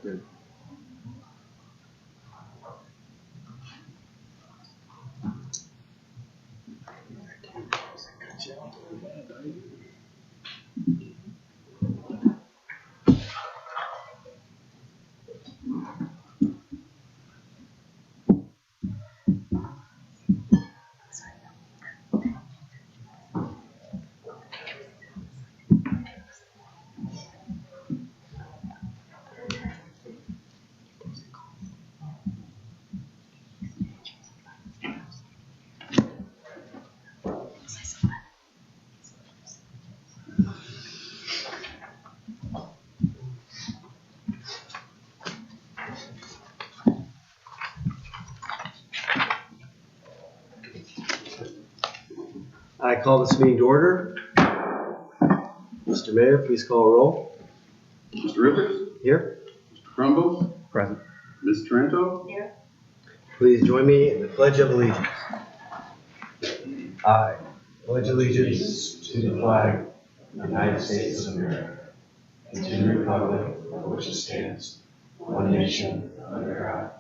Good. I call this meeting to order. Mr. Mayor, please call a roll. Mr. Rivers? Here. Mr. Crumble? Present. Ms. Taranto? Here. Please join me in the Pledge of Allegiance. I pledge allegiance to the flag of the United States of America and to the republic for which it stands, one nation, under God,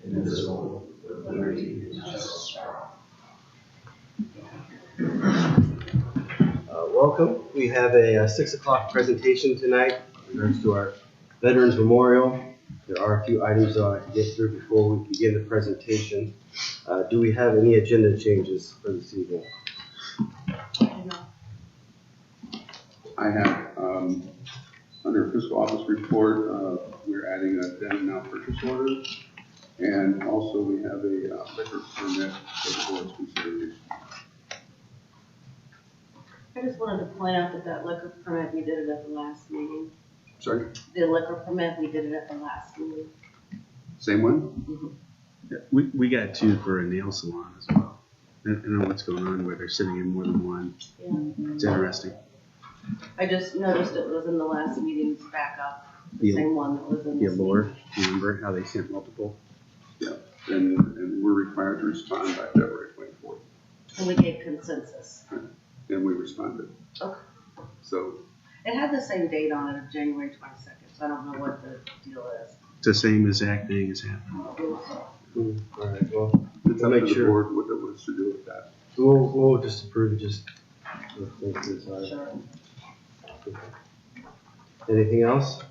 indivisible, with liberty and justice for all. Welcome. We have a 6 o'clock presentation tonight in regards to our Veterans Memorial. There are a few items I like to get through before we begin the presentation. Do we have any agenda changes for this evening? I have, under fiscal office report, we're adding a then and now purchase order. And also we have a liquor permit for the board's consideration. I just wanted to point out that liquor permit, we did it at the last meeting. Sorry? The liquor permit, we did it at the last meeting. Same one? Mm-hmm. Yeah, we got two for a nail salon as well. I don't know what's going on where they're sitting in more than one. Yeah. It's interesting. I just noticed it was in the last meeting's backup, the same one that was in The this allure, meeting. you remember how they sent multiple? Yeah. And we're required to respond by February 24th. And we gave consensus. And we responded. Okay. So, It had the same date on it of January 22nd, so I don't know what the deal is. It's the same exact thing as happened. All right, well, it's I'll up make to the sure. board what it wants to do with that. We'll just approve it, just. Sure. Anything else?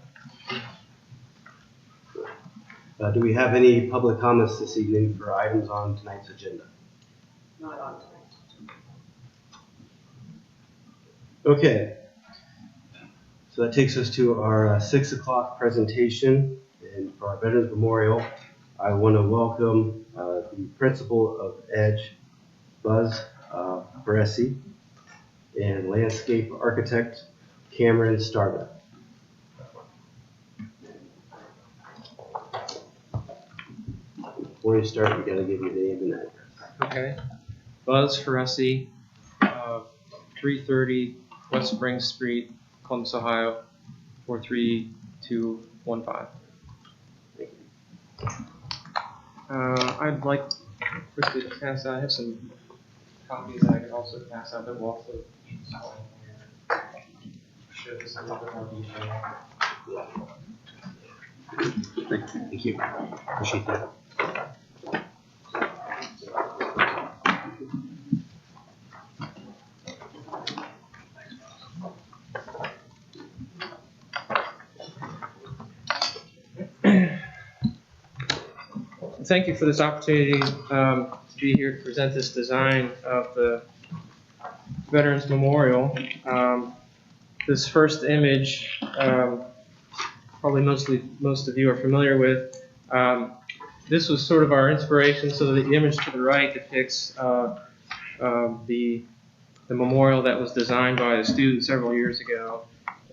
Do we have any public comments this evening for items on tonight's agenda? Not on tonight. Okay. So that takes us to our 6 o'clock presentation. And for our Veterans Memorial, I want to welcome the principal of EDGE, Buzz Baresi, and landscape architect Cameron Starbuck. Before you start, we got to give you the name and address. Okay. Buzz Ferresi, 330 West Spring Street, Columbus, Ohio, 43215. I'd like quickly to pass out. I have some copies that I could also pass out that will also show this in a little bit more detail. Thank you. Appreciate that. Thank you for this opportunity to be here to present this design of the Veterans Memorial. This first image, probably most of you are familiar with. This was sort of our inspiration. So the image to the right depicts the memorial that was designed by a student several years ago,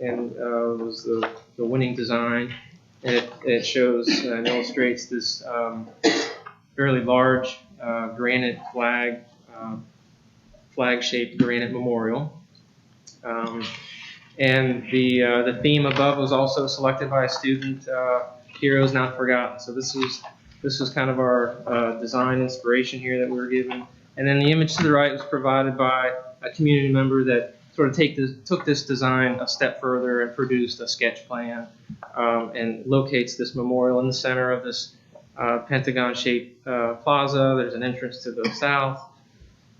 and was the winning design. And it shows and illustrates this fairly large granite flag-shaped granite memorial. And the theme above was also selected by a student, Heroes Not Forgotten. So this was kind of our design inspiration here that we were given. And then the image to the right was provided by a community member that sort of took this design a step further and produced a sketch plan, and locates this memorial in the center of this pentagon-shaped plaza. There's an entrance to the south,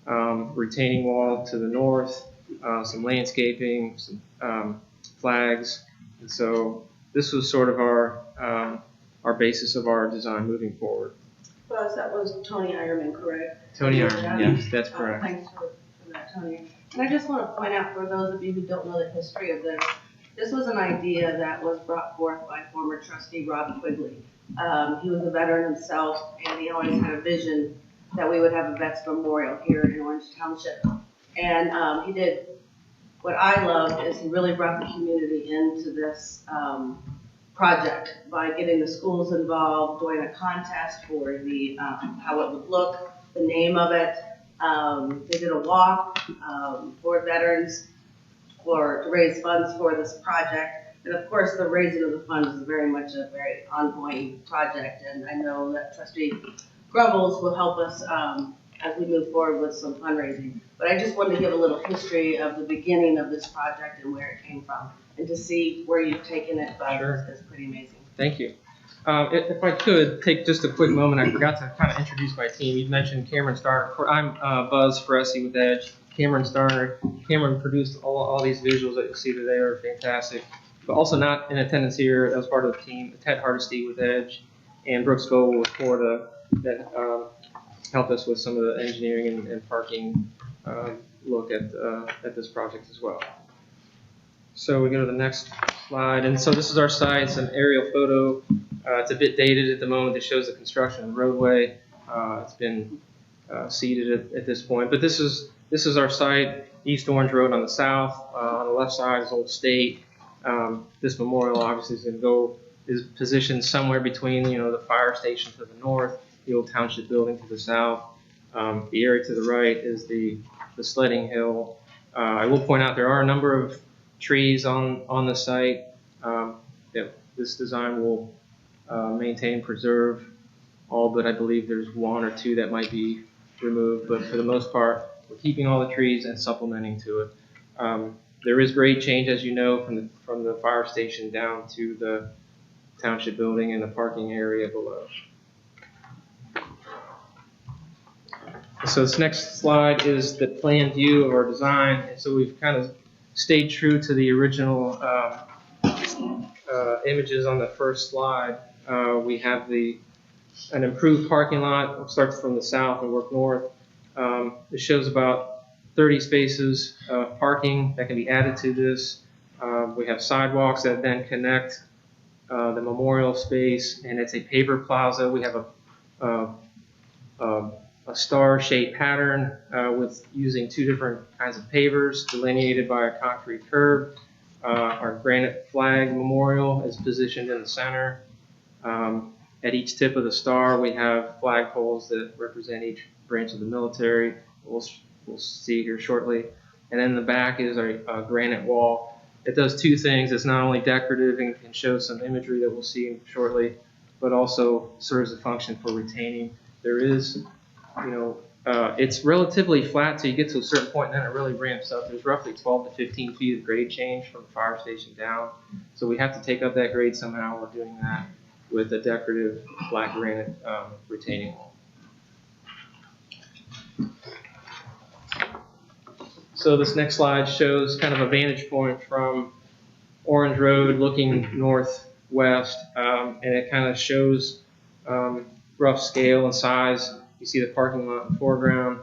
retaining wall to the north, some landscaping, some flags. And so this was sort of our basis of our design moving forward. Buzz, that was Tony Ironman, correct? Tony Iron, yes, that's correct. Thanks for that, Tony. And I just want to point out for those of you who don't know the history of this, this was an idea that was brought forth by former trustee Rob Quigley. He was a veteran himself, and he always had a vision that we would have a vets memorial here in Orange Township. And he did, what I loved is he really brought the community into this project by getting the schools involved, doing a contest for the how it would look, the name of it. They did a walk for veterans to raise funds for this project. And of course, the raising of the funds is very much a very ongoing project. And I know that Trustee Grubbles will help us as we move forward with some fundraising. But I just wanted to give a little history of the beginning of this project and where it came from. And to see where you've taken it, Sure. is pretty amazing. Thank you. If I could take just a quick moment, I forgot to kind of introduce my team. You mentioned Cameron Starner. I'm Buzz Feresi with Edge. Cameron Starner. Cameron produced all these visuals that you'll see today are fantastic. But also not in attendance here as part of the team, Ted Hardesty with Edge, and Brooks Goble with Florida that helped us with some of the engineering and parking look at this project as well. So we go to the next slide, and so this is our site. It's an aerial photo. It's a bit dated at the moment. It shows the construction of the roadway. It's been seeded at this point, but this is our site. East Orange Road on the south. On the left side is Old State. This memorial obviously is positioned somewhere between the fire station to the north, the old township building to the south. The area to the right is the sledding hill. I will point out there are a number of trees on the site. This design will maintain, preserve all, but I believe there's one or two that might be removed. But for the most part, we're keeping all the trees and supplementing to it. There is grade change, as you know, from the fire station down to the township building and the parking area below. So this next slide is the plan view of our design. And so we've kind of stayed true to the original images on the first slide. We have an improved parking lot. It starts from the south and work north. It shows about 30 spaces of parking that can be added to this. We have sidewalks that then connect the memorial space, and it's a paver plaza. We have a star-shaped pattern with using two different kinds of pavers delineated by a concrete curb. Our granite flag memorial is positioned in the center. At each tip of the star, we have flagpoles that represent each branch of the military. We'll see here shortly. And then the back is a granite wall. It does two things. It's not only decorative and can show some imagery that we'll see shortly, but also serves a function for retaining. There is, it's relatively flat till you get to a certain point, and then it really ramps up. There's roughly 12 to 15 feet of grade change from the fire station down. So we have to take up that grade somehow. We're doing that with a decorative black granite retaining wall. So this next slide shows kind of a vantage point from Orange Road looking northwest, and it kind of shows rough scale and size. You see the parking lot in the foreground,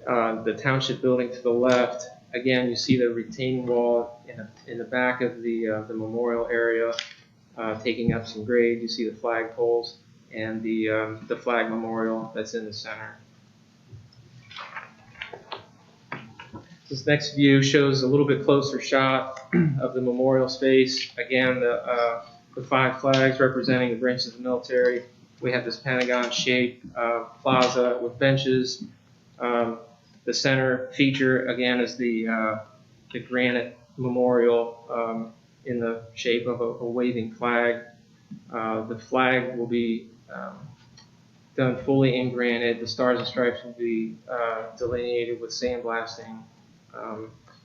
the township building to the left. Again, you see the retaining wall in the back of the memorial area, taking up some grade. You see the flag poles and the flag memorial that's in the center. This next view shows a little bit closer shot of the memorial space. Again, the 5 flags representing the branches of the military. We have this pentagon-shaped plaza with benches. The center feature, again, is the granite memorial in the shape of a waving flag. The flag will be done fully in granite. The stars and stripes will be delineated with sandblasting.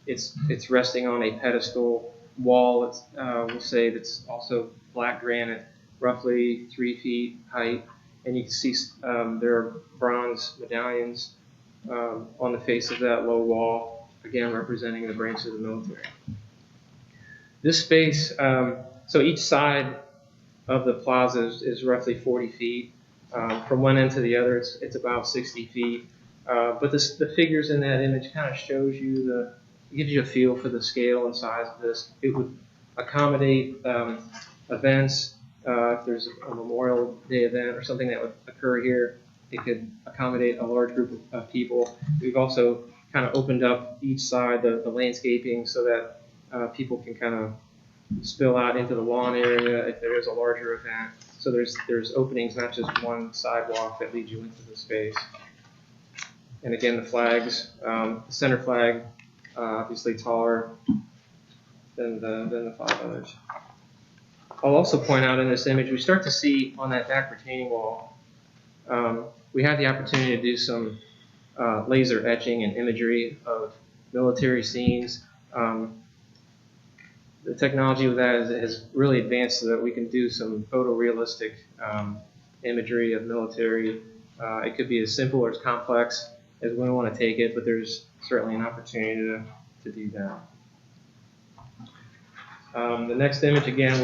It's resting on a pedestal wall. We'll say that's also black granite, roughly 3 feet height, and you can see there are bronze medallions on the face of that low wall, again representing the branches of the military. This space, so each side of the plaza is roughly 40 feet. From one end to the other, it's about 60 feet. But the figures in that image kind of shows you gives you a feel for the scale and size of this. It would accommodate events. If there's a Memorial Day event or something that would occur here, it could accommodate a large group of people. We've also kind of opened up each side, the landscaping, so that people can kind of spill out into the lawn area if there is a larger event. So there's openings, not just one sidewalk that leads you into the space. And again, the flags, the center flag, obviously taller than the 5 others. I'll also point out in this image, we start to see on that back retaining wall, we had the opportunity to do some laser etching and imagery of military scenes. The technology with that has really advanced so that we can do some photorealistic imagery of military. It could be as simple or as complex as we want to take it, but there's certainly an opportunity to do that. The next image, again,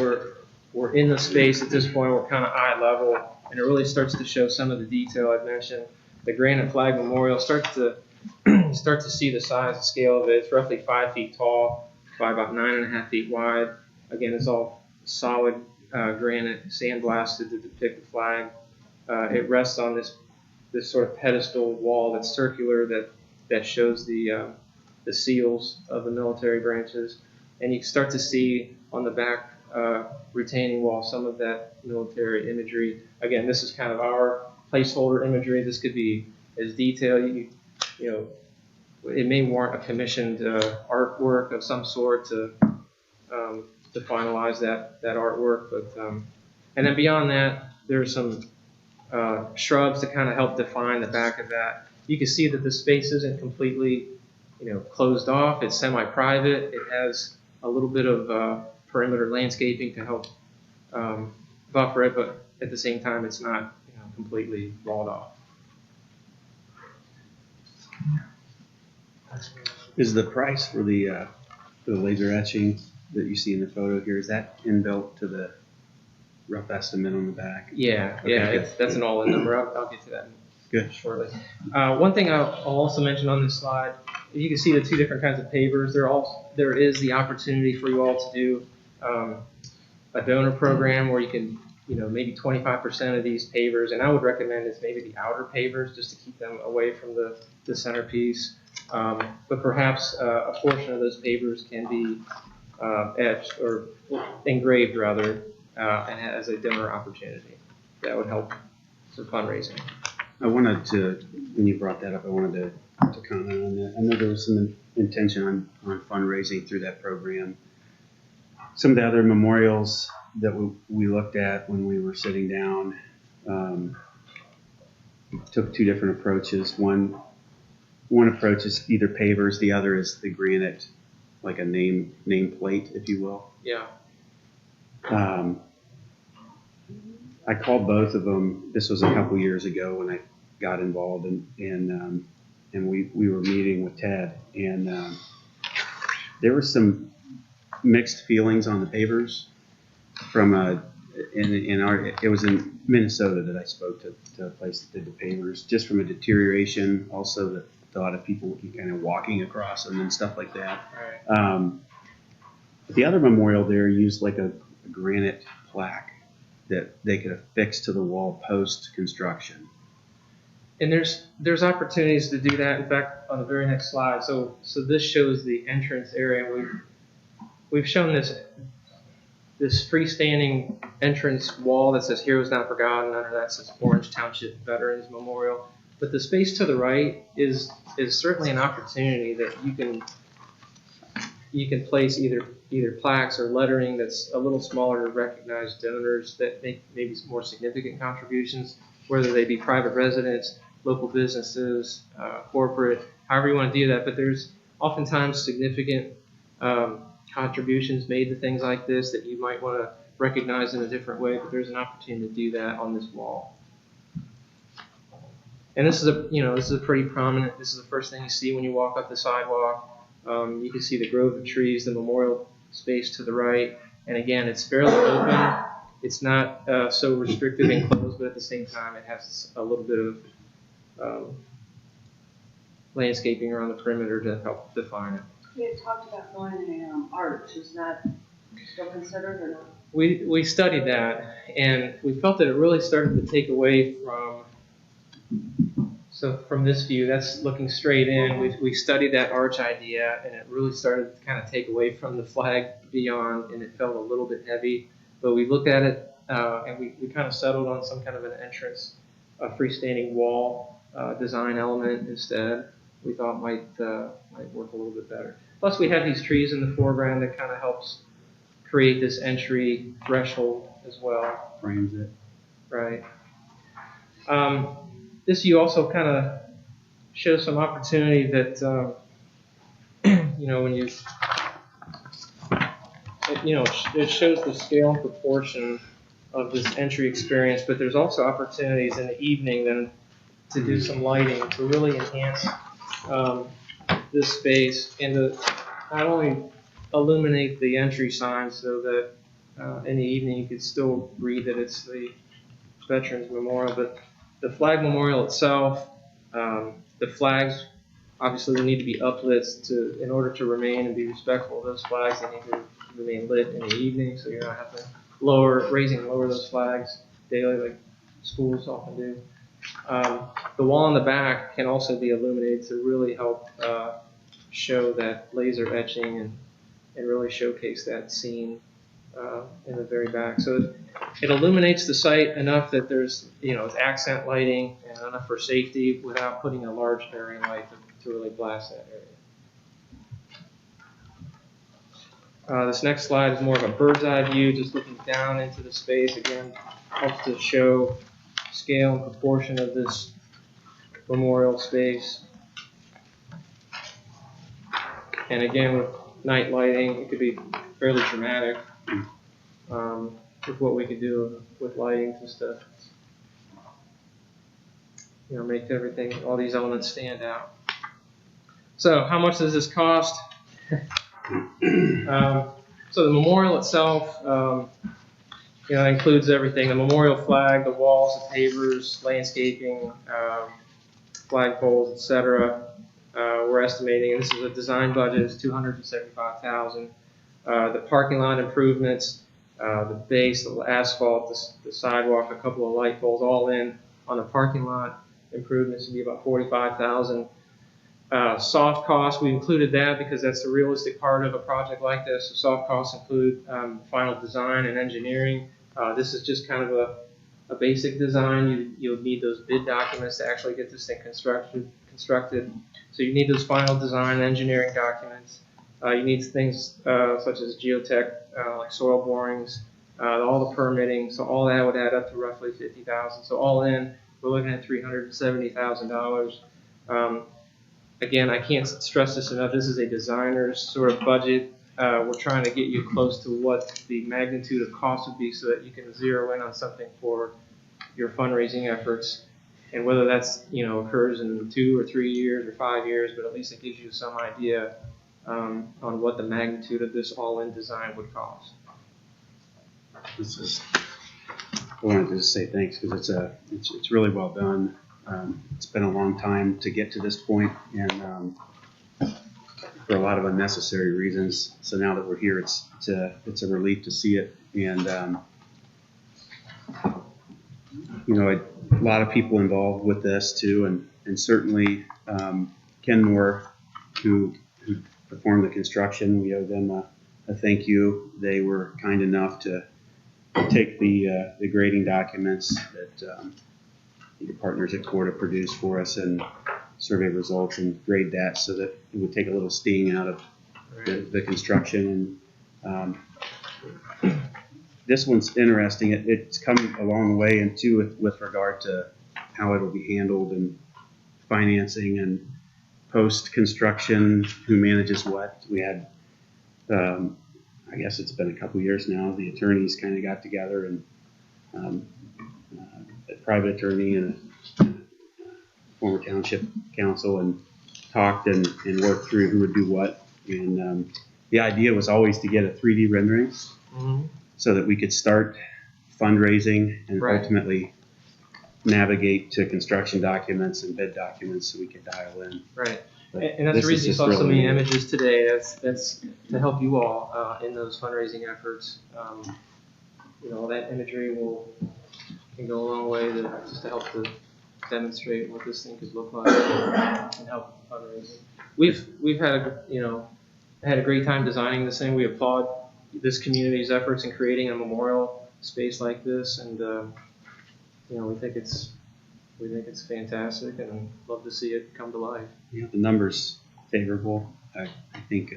we're in the space at this point. We're kind of eye level, and it really starts to show some of the detail I've mentioned. The Granite Flag Memorial starts to see the size and scale of it. It's roughly 5 feet tall by about 9.5 feet wide. Again, it's all solid granite, sandblasted to depict the flag. It rests on this sort of pedestal wall that's circular that shows the seals of the military branches. And you start to see on the back retaining wall some of that military imagery. Again, this is kind of our placeholder imagery. This could be as detailed. It may warrant a commissioned artwork of some sort to finalize that artwork. But and then beyond that, there's some shrubs to kind of help define the back of that. You can see that the space isn't completely, closed off. It's semi-private. It has a little bit of perimeter landscaping to help buffer it, but at the same time, it's not completely walled off. Is the price for the laser etching that you see in the photo here, is that inbuilt to the rough estimate on the back? Yeah, Okay, yeah, good. that's an all-in number. I'll get to that Good. shortly. One thing I'll also mention on this slide, you can see the 2 different kinds of pavers. There is the opportunity for you all to do a donor program where you can, maybe 25% of these pavers, and I would recommend it's maybe the outer pavers just to keep them away from the centerpiece. But perhaps a portion of those pavers can be etched or engraved rather, and as a donor opportunity. That would help for fundraising. I wanted to, when you brought that up, I wanted to comment on that. I know there was some intention on fundraising through that program. Some of the other memorials that we looked at when we were sitting down took 2 different approaches. One approach is either pavers, the other is the granite, like a name plate, if you will. Yeah. I called both of them. This was a couple years ago when I got involved, and we were meeting with Ted, and there were some mixed feelings on the pavers from it was in Minnesota that I spoke to a place that did the pavers, just from a deterioration, also the thought of people kind of walking across them and stuff like that. Right. The other memorial there used like a granite plaque that they could affix to the wall post construction. And there's opportunities to do that. In fact, on the very next slide, so this shows the entrance area. We've shown this freestanding entrance wall that says "Heroes Not Forgotten." Under that says Orange Township Veterans Memorial. But the space to the right is certainly an opportunity that you can place either plaques or lettering that's a little smaller to recognize donors that make maybe more significant contributions, whether they be private residents, local businesses, corporate, however you want to do that. But there's oftentimes significant contributions made to things like this that you might want to recognize in a different way, but there's an opportunity to do that on this wall. And this is a pretty prominent, this is the first thing you see when you walk up the sidewalk. You can see the grove of trees, the memorial space to the right. And again, it's fairly open. It's not so restrictive and closed, but at the same time, it has a little bit of landscaping around the perimeter to help define it. We had talked about going an arch. Is that still considered or not? We studied that, and we felt that it really started to take away from. So from this view, that's looking straight in. We studied that arch idea, and it really started to kind of take away from the flag beyond, and it felt a little bit heavy. But we looked at it, and we kind of settled on some kind of an entrance, a freestanding wall design element instead. We thought might work a little bit better. Plus, we have these trees in the foreground that kind of helps create this entry threshold as well. Frames it. Right. This view also kind of shows some opportunity that, when it shows the scale and proportion of this entry experience, but there's also opportunities in the evening then to do some lighting to really enhance this space and to not only illuminate the entry sign so that in the evening you could still read that it's the Veterans Memorial, but the flag memorial itself, the flags obviously will need to be uplit in order to remain and be respectful of those flags. They need to remain lit in the evening, so you're not having to lower those flags daily like schools often do. The wall in the back can also be illuminated to really help show that laser etching and really showcase that scene in the very back. So it illuminates the site enough that there's, it's accent lighting and enough for safety without putting a large bearing light to really blast that area. This next slide is more of a bird's eye view, just looking down into the space. Again, helps to show scale and proportion of this memorial space. And again, with night lighting, it could be fairly dramatic with what we could do with lighting just to, make everything, all these elements stand out. So how much does this cost? So the memorial itself, includes everything: the memorial flag, the walls, the pavers, landscaping, flagpoles, etc. We're estimating, and this is a design budget, is $275,000. The parking lot improvements, the base, the asphalt, the sidewalk, a couple of light poles, all in on the parking lot improvements would be about $45,000. Soft costs, we included that because that's the realistic part of a project like this. So soft costs include final design and engineering. This is just kind of a basic design. You'll need those bid documents to actually get this thing constructed. So you need those final design and engineering documents. You need things such as geotech, like soil borings, all the permitting. So all that would add up to roughly $50,000. So all in, we're looking at $370,000. Again, I can't stress this enough. This is a designer's sort of budget. We're trying to get you close to what the magnitude of cost would be so that you can zero in on something for your fundraising efforts. And whether that's, occurs in 2 or 3 years or 5 years, but at least it gives you some idea on what the magnitude of this all-in design would cost. I wanted to just say thanks because it's really well done. It's been a long time to get to this point, and for a lot of unnecessary reasons. So now that we're here, it's a relief to see it. And a lot of people involved with this too, and certainly Kenmore, who performed the construction. We owe them a thank you. They were kind enough to take the grading documents that your partners at Corda produced for us and survey results and grade that so that it would take a little sting out of the construction. And this one's interesting. It's come a long way with regard to how it'll be handled and financing. And post-construction, who manages what. We had, I guess it's been a couple years now, the attorneys kind of got together and a private attorney and a former township council and talked and worked through who would do what. And the idea was always to get a 3D rendering so that we could start fundraising and Right. ultimately navigate to construction documents and bid documents so we could dial in. Right. But And that's this the is reason you just saw so really many neat. images today. That's to help you all in those fundraising efforts. That imagery can go a long way just to help to demonstrate what this thing could look like and help with fundraising. We've had a great time designing this thing. We applaud this community's efforts in creating a memorial space like this, and we think it's fantastic, and love to see it come to life. Yeah, the numbers favorable. I think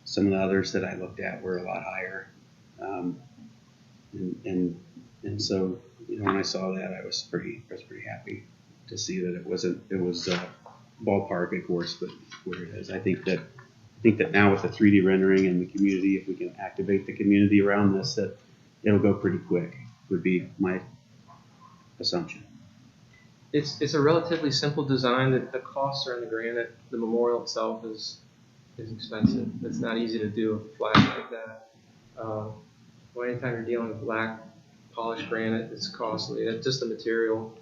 some of the others that I looked at were a lot higher, and so when I saw that, I was pretty happy to see that it was ballpark, of course, but where it is. I think that now with the 3D rendering and the community, if we can activate the community around this, that it'll go pretty quick. Would be my assumption. It's a relatively simple design. The costs are in the granite. The memorial itself is expensive. It's not easy to do a flat like that. Anytime you're dealing with black polished granite, it's costly. It's just the material.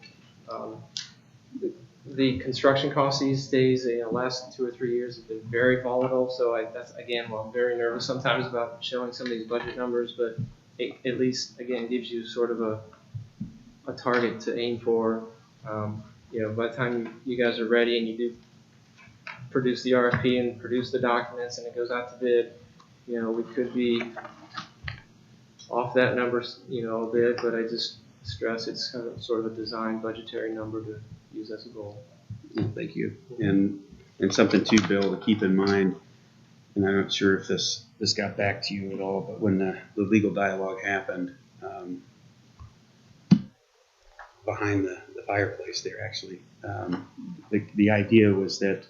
The construction costs these days, last 2 or 3 years have been very volatile. So I'm very nervous sometimes about showing some of these budget numbers, but it at least again gives you sort of a target to aim for. By the time you guys are ready and you do produce the RFP and produce the documents and it goes out to bid, we could be off that number, a bit, but I just stress it's kind of sort of a design budgetary number to use as a goal. Well, thank you. And something too, Bill, to keep in mind, and I'm not sure if this got back to you at all, but when the legal dialogue happened, behind the fireplace there, actually, the idea was that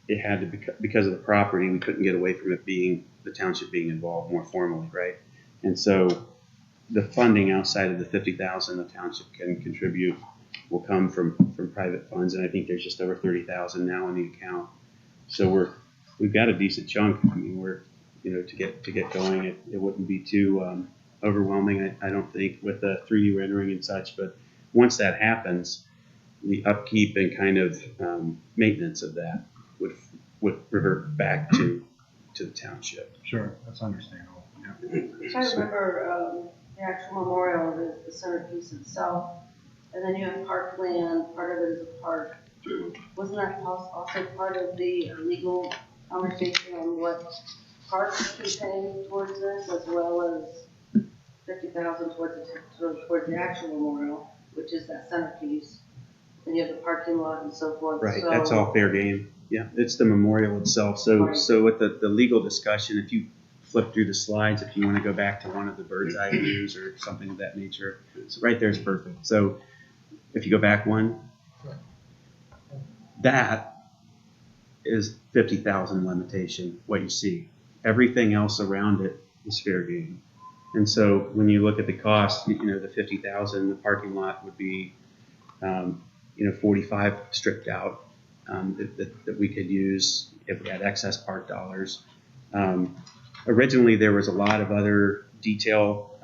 it had to be, because of the property, we couldn't get away from it being the township being involved more formally, right? And so the funding outside of the $50,000 the township can contribute will come from private funds, and I think there's just over $30,000 now in the account. So we've got a decent chunk. I mean, we're to get going. It wouldn't be too overwhelming, I don't think, with the 3D rendering and such. But once that happens, the upkeep and kind of maintenance of that would revert back to the township. Sure, that's understandable. Yeah. So I remember the actual memorial, the centerpiece itself, and then you have parkland, part of it is a park. Wasn't that also part of the legal conversation on what parks should pay towards this, as well as $50,000 towards the actual memorial, which is that centerpiece? Then you have the parking lot and so forth. Right, So, that's all fair game. Yeah, it's the memorial itself. So Right. so with the legal discussion, if you flip through the slides, if you want to go back to one of the bird's eye views or something of that nature, so right there is perfect. So if you go back one, that is 50,000 limitation, what you see. Everything else around it is fair game. And so when you look at the cost, the 50,000, the parking lot would be 45 stripped out that we could use if we had excess park dollars. Originally, there was a lot of other detail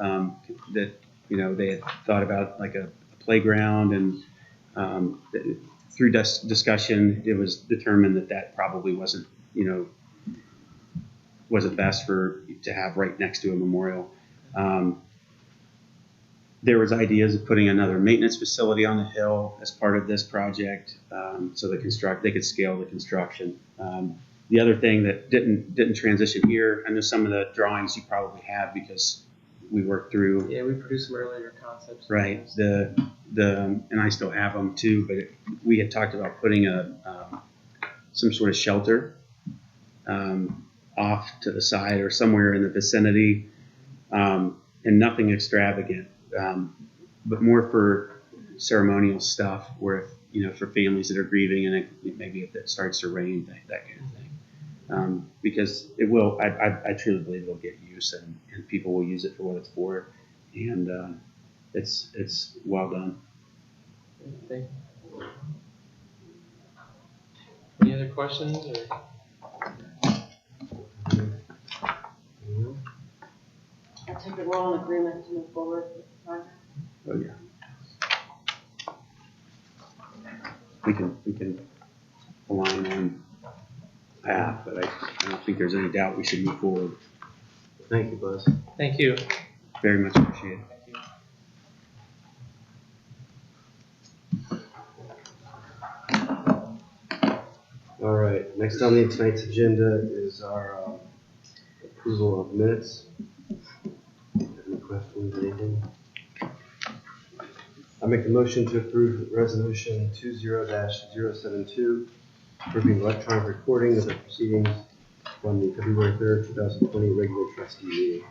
that they had thought about, like a playground, and through discussion, it was determined that probably wasn't best to have right next to a memorial. There was ideas of putting another maintenance facility on the hill as part of this project, so they could scale the construction. The other thing that didn't transition here, I know some of the drawings you probably have because we worked through. Yeah, we produced some earlier concepts. Right. And I still have them too, but we had talked about putting some sort of shelter off to the side or somewhere in the vicinity, and nothing extravagant, but more for ceremonial stuff where for families that are grieving, and maybe if it starts to rain, that kind of thing. Because it will, I truly believe it'll get use, and people will use it for what it's for, and it's well done. Thank you. Any other questions? Or? I take it we're all in agreement to move forward with the project. Oh yeah. We can align on path, but I don't think there's any doubt we should move forward. Thank you, Buzz. Thank you. Very much appreciated. Thank you. All right, next on tonight's agenda is our approval of minutes. Any questions, anything? I make a motion to approve resolution 20-072, approving electronic recording of the proceedings from the February 3rd, 2020 regular trustee meeting.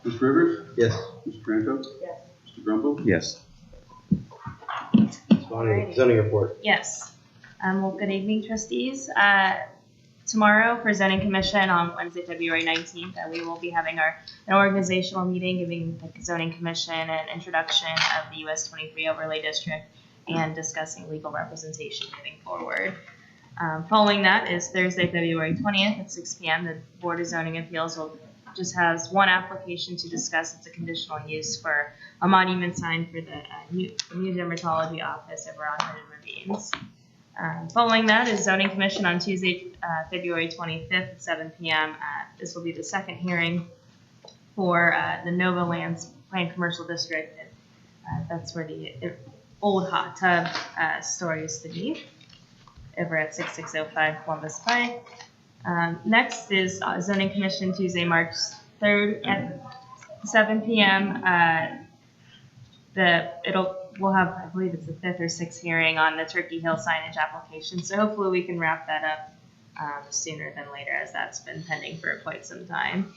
Ms. Rivers? Yes. Ms. Franco? Yes. Mr. Grumble? Yes. Ms. Bonnie, zoning report. Yes. Well, good evening, trustees. Tomorrow for zoning commission on Wednesday, February 19th, we will be having an organizational meeting giving the zoning commission an introduction of the US 23 overlay district and discussing legal representation moving forward. Following that is Thursday, February 20th at 6 p.m. The Board of Zoning Appeals just has one application to discuss. It's a conditional use for a monument sign for the new dermatology office over on Hooded Ravines. Following that is Zoning Commission on Tuesday, February 25th at 7 p.m. This will be the second hearing for the Nova Lands Planned Commercial District. That's where the old hot tub store used to be, over at 6605 Columbus Pike. Next is Zoning Commission Tuesday, March 3rd at 7 p.m. We'll have, I believe it's the 5th or 6th hearing on the Turkey Hill signage application. So hopefully we can wrap that up sooner than later, as that's been pending for quite some time.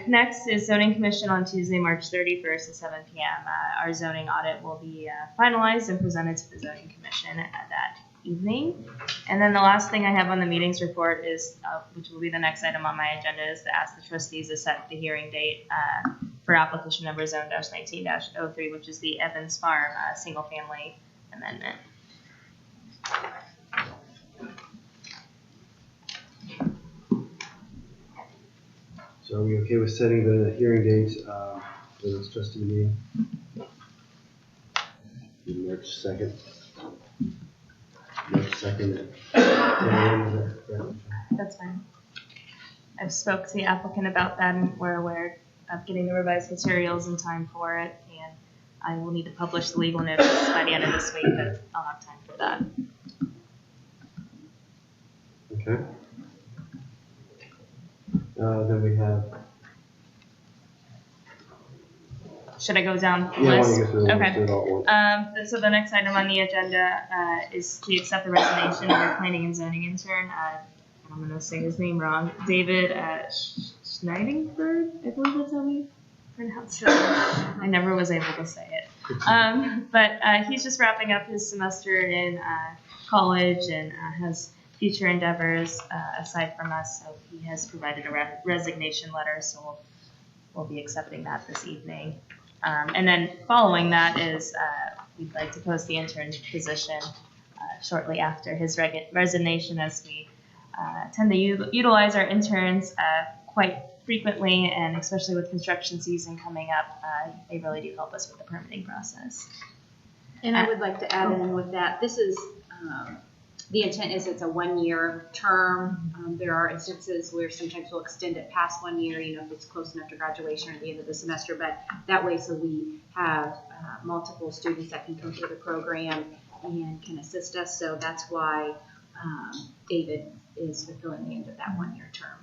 Next is Zoning Commission on Tuesday, March 31st at 7 p.m. Our zoning audit will be finalized and presented to the Zoning Commission that evening. And then the last thing I have on the meetings report is, which will be the next item on my agenda, is to ask the trustees to set the hearing date for application number zone-19-03, which is the Evans Farm single family amendment. So are we okay with setting the hearing date for this trustee meeting? March 2nd. March 2nd at 10 a.m. Is that correct? That's fine. I've spoke to the applicant about that, and we're aware of getting the revised materials in time for it, and I will need to publish the legal notice by the end of this week, but I'll have time for that. Okay. Then we have. Should I go down the Yeah, why don't list? you go through it? Okay. Do it all at once. So the next item on the agenda is to accept the resignation of our planning and zoning intern. I'm going to say his name wrong. David Schneidingberg, I believe that's how we pronounce it. I never was able to say it. But he's just wrapping up his semester in college and has future endeavors aside from us. So he has provided a resignation letter, so we'll be accepting that this evening. And then following that is we'd like to post the intern position shortly after his resignation, as we tend to utilize our interns quite frequently, and especially with construction season coming up, they really do help us with the permitting process. And I would like to add in with that, this is, the intent is it's a 1-year term. There are instances where sometimes we'll extend it past 1 year, if it's close enough to graduation or at the end of the semester, but that way so we have multiple students that can come through the program and can assist us. So that's why David is fulfilling the end of that 1-year term.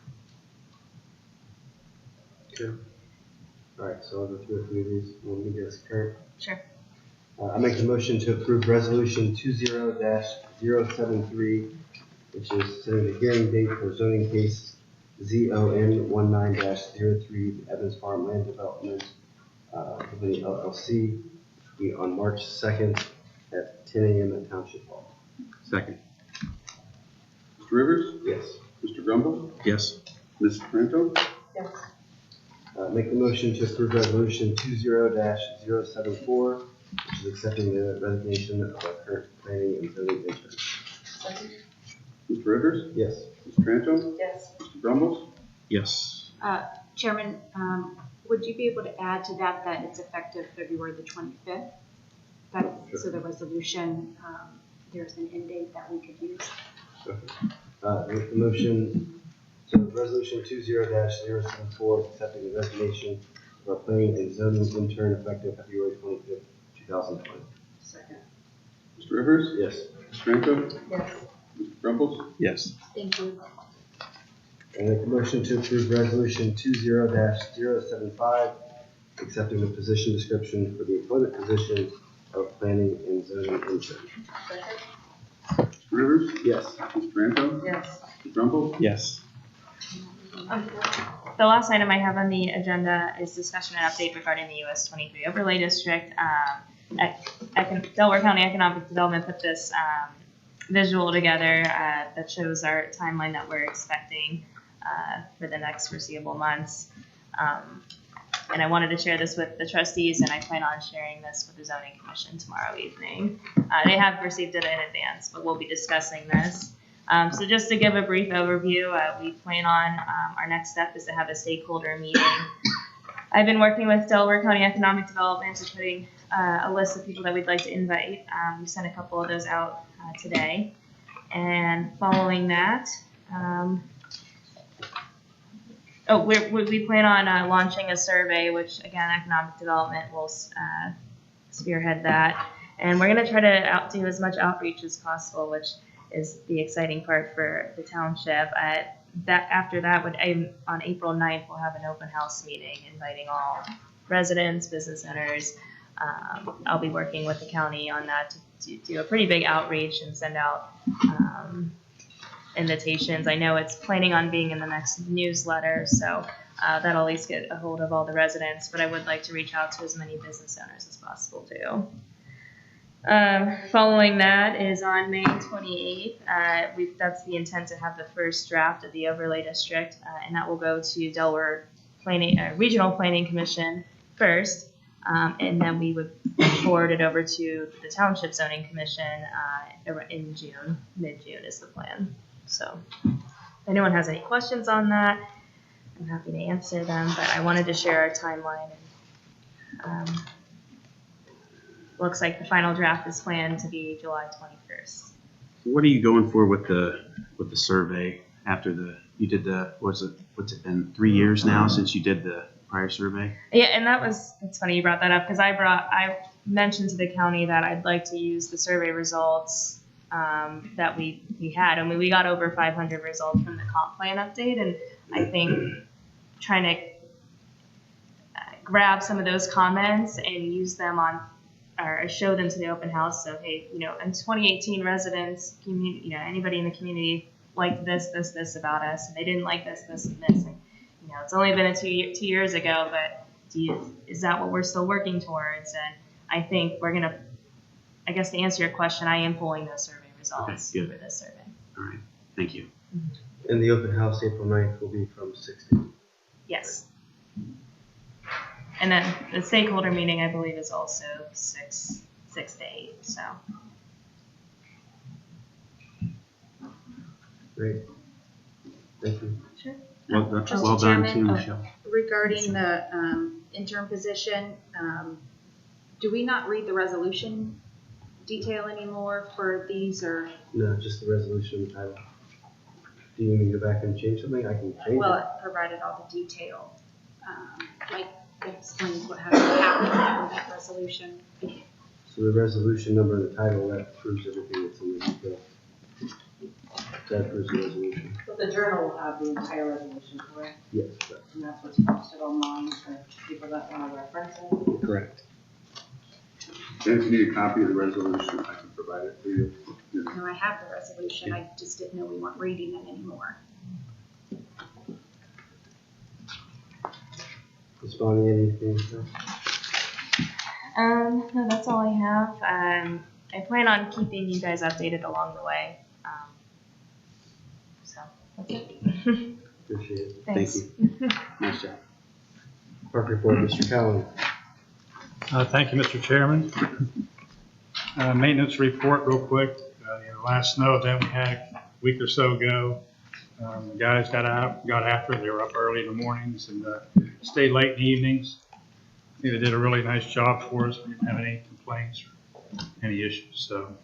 Okay. All right, so I'll go through a few of these. Let me guess, Kurt. Sure. I make the motion to approve resolution 20-073, which is setting the hearing date for zoning case ZON 19-03, the Evans Farm Land Development Company LLC. be on March 2nd at 10 a.m. at Township Hall. Second. Mr. Rivers? Yes. Mr. Grumble? Yes. Ms. Frenchco. Yes. Make the motion to approve resolution 20-074, which is accepting the resignation of our current planning and zoning intern. Second. Mr. Rivers? Yes. Ms. Frenchco. Yes. Mr. Grumble? Yes. Chairman, would you be able to add to that that it's effective February the 25th? So the resolution, there's an end date that we could use. Make the motion, so resolution 20-074 is accepting the resignation of our planning and zoning intern effective February 25th, 2020. Second. Mr. Rivers? Yes. Ms. Frenchco. Yes. Mr. Grumble? Yes. Thank you. And make a motion to approve resolution 20-075, accepting the position description for the employment position of planning and zoning intern. Second. Mr. Rivers? Yes. Ms. Frenchco. Yes. Mr. Grumble? Yes. The last item I have on the agenda is discussion and update regarding the US 23 overlay district. Delaware County Economic Development put this visual together that shows our timeline that we're expecting for the next foreseeable months. And I wanted to share this with the trustees, and I plan on sharing this with the zoning commission tomorrow evening. They have received it in advance, but we'll be discussing this. So just to give a brief overview, we plan on, our next step is to have a stakeholder meeting. I've been working with Delaware County Economic Development to putting a list of people that we'd like to invite. We sent a couple of those out today. And following that, we plan on launching a survey, which again, economic development will spearhead that. And we're going to try to do as much outreach as possible, which is the exciting part for the township. After that, on April 9th, we'll have an open house meeting inviting all residents, business owners. I'll be working with the county on that to do a pretty big outreach and send out invitations. I know it's planning on being in the next newsletter, so that'll at least get a hold of all the residents, but I would like to reach out to as many business owners as possible too. Following that is on May 28th, that's the intent to have the first draft of the overlay district, and that will go to Delaware Regional Planning Commission first, and then we would forward it over to the Township Zoning Commission in June, mid-June is the plan. So if anyone has any questions on that, I'm happy to answer them, but I wanted to share our timeline. Looks like the final draft is planned to be July 21st. What are you going for with the survey after you did what's it been 3 years now since you did the prior survey? Yeah, and it's funny you brought that up because I mentioned to the county that I'd like to use the survey results that we had. I mean, we got over 500 results from the comp plan update, and I think trying to grab some of those comments and use them or show them to the open house. So, hey, in 2018, residents, anybody in the community liked this about us, and they didn't like this, and this. And, it's only been 2 years ago, but is that what we're still working towards? And I think I guess to answer your question, I am pulling those survey results for this survey. All right. Thank you. And the open house April 9th will be from 6 to 8. Yes. And then the stakeholder meeting, I believe, is also 6 to 8. So. Great. Thank you. Sure. Well done, Trustee well done Chairman, too, Michelle. Regarding the intern position, do we not read the resolution detail anymore for these, or? No, just the resolution title. Do you need me to go back and change something? I can change Well, it. it provided all the detail, like it explains what has to happen with that resolution. So the resolution number and the title, that proves everything that's in the detail. That proves the resolution. But the journal will have the entire resolution, correct? Yes, correct. And that's what's posted online for people that want to reference it. Correct. And if you need a copy of the resolution, I can provide it to you. No, I have the resolution, I just didn't know we weren't reading it anymore. Responding to anything, sir? No, that's all I have. I plan on keeping you guys updated along the way. So that's it. Appreciate it. Thanks. Thank you. Nice job. Park report, Mr. Cowan. Thank you, Mr. Chairman. Maintenance report real quick. Last snow event we had a week or so ago, the guys got after it. They were up early in the mornings and stayed late in the evenings. I think they did a really nice job for us. We didn't have any complaints or any issues. So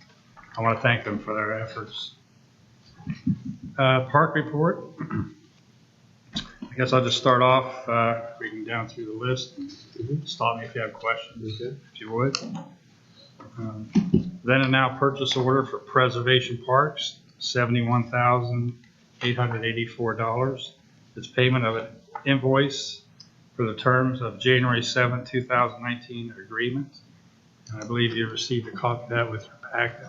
I want to thank them for their efforts. Park report. I guess I'll just start off reading down through the list. Stop me if you have questions, if you would. Then and now purchase order for Preservation Parks, $71,884. It's payment of an invoice for the terms of January 7, 2019 agreement. And I believe you received a copy of that with your packet.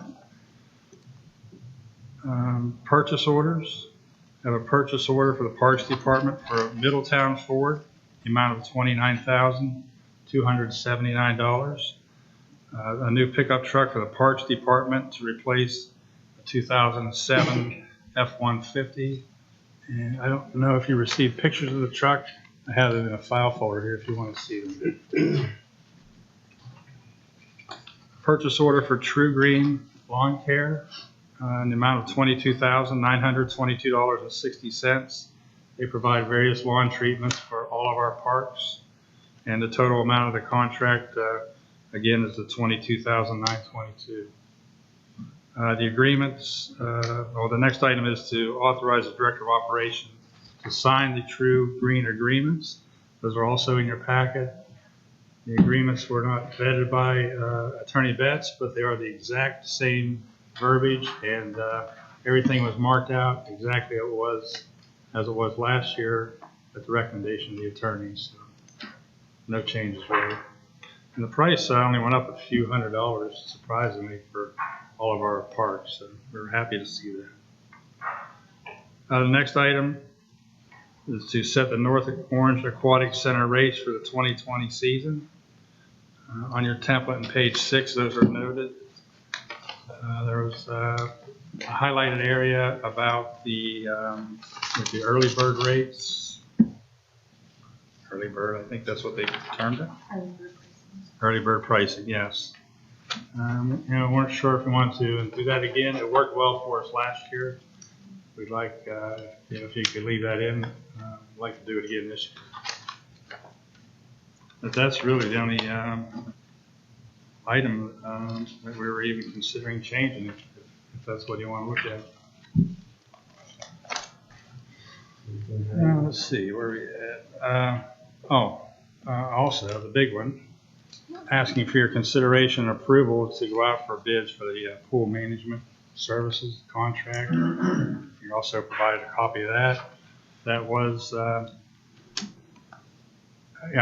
Purchase orders. I have a purchase order for the Parks Department for Middletown Ford, the amount of $29,279. A new pickup truck for the Parks Department to replace a 2007 F-150. And I don't know if you received pictures of the truck. I have it in a file folder here if you want to see them. Purchase order for True Green Lawn Care in the amount of $22,922.60. They provide various lawn treatments for all of our parks. And the total amount of the contract again, is the $22,922. The agreements, the next item is to authorize the Director of Operations to sign the True Green agreements. Those are also in your packet. The agreements were not vetted by Attorney Betts, but they are the exact same verbiage, and everything was marked out exactly as it was last year at the recommendation of the attorneys. So no changes really. And the price only went up a few $100s, surprisingly, for all of our parks. So we're happy to see that. The next item is to set the North Orange Aquatic Center rates for the 2020 season. On your template on page 6, those are noted. There was a highlighted area about the early bird rates. Early bird, I think that's what they termed it. Early bird pricing, yes. Weren't sure if we wanted to do that again. It worked well for us last year. We'd like, if you could leave that in, we'd like to do it again this year. But that's really the only item that we were even considering changing, if that's what you want to look at. Let's see, where are we at? Also, the big one, asking for your consideration and approval to go out for bids for the pool management services contract. You also provided a copy of that. That was, I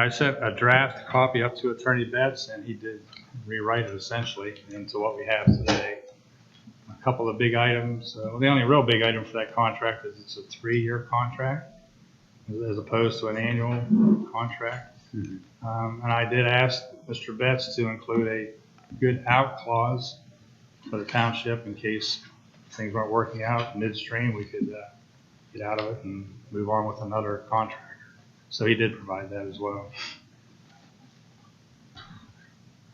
sent a draft copy up to Attorney Betts, and he did rewrite it essentially into what we have today. A couple of big items. The only real big item for that contract is it's a 3-year contract as opposed to an annual contract. And I did ask Mr. Betts to include a good out clause for the township in case things weren't working out midstream. We could get out of it and move on with another contractor. So he did provide that as well.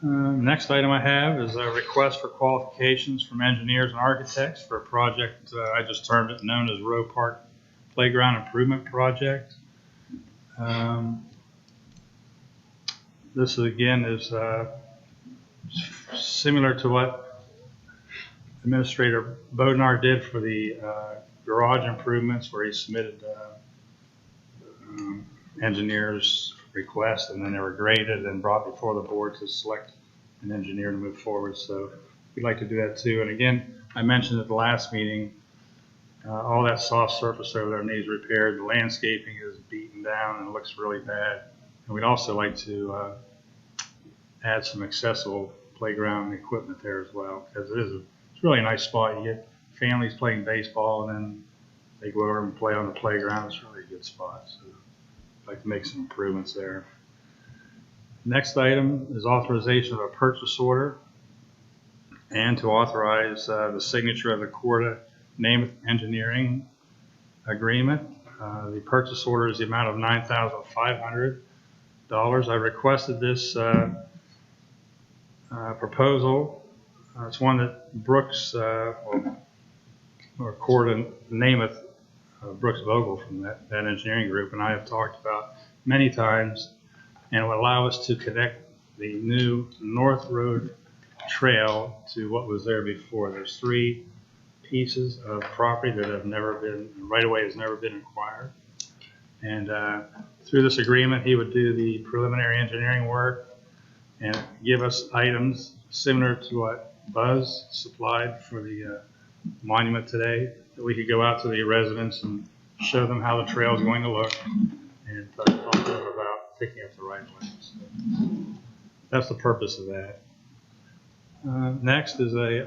Next item I have is a request for qualifications from engineers and architects for a project I just termed it known as Roe Park Playground Improvement Project. This again is similar to what Administrator Bodnar did for the garage improvements, where he submitted engineers' requests, and then they were graded and brought before the board to select an engineer to move forward. So we'd like to do that too. And again, I mentioned at the last meeting, all that soft surface over there needs repaired. The landscaping is beaten down and looks really bad. And we'd also like to add some accessible playground equipment there as well, because it's really a nice spot. You get families playing baseball, and then they go over and play on the playground. It's really a good spot. So I'd like to make some improvements there. Next item is authorization of a purchase order and to authorize the signature of the Corda Namath Engineering agreement. The purchase order is the amount of $9,500. I requested this proposal. It's one that Brooks or Corda Namath, Brooks Vogel from that engineering group, and I have talked about many times, and it would allow us to connect the new North Road Trail to what was there before. There's 3 pieces of property that have never been, right-of-way has never been acquired. And through this agreement, he would do the preliminary engineering work and give us items similar to what Buzz supplied for the monument today, that we could go out to the residents and show them how the trail is going to look and talk to them about picking up the right-of-way. So that's the purpose of that. Next is a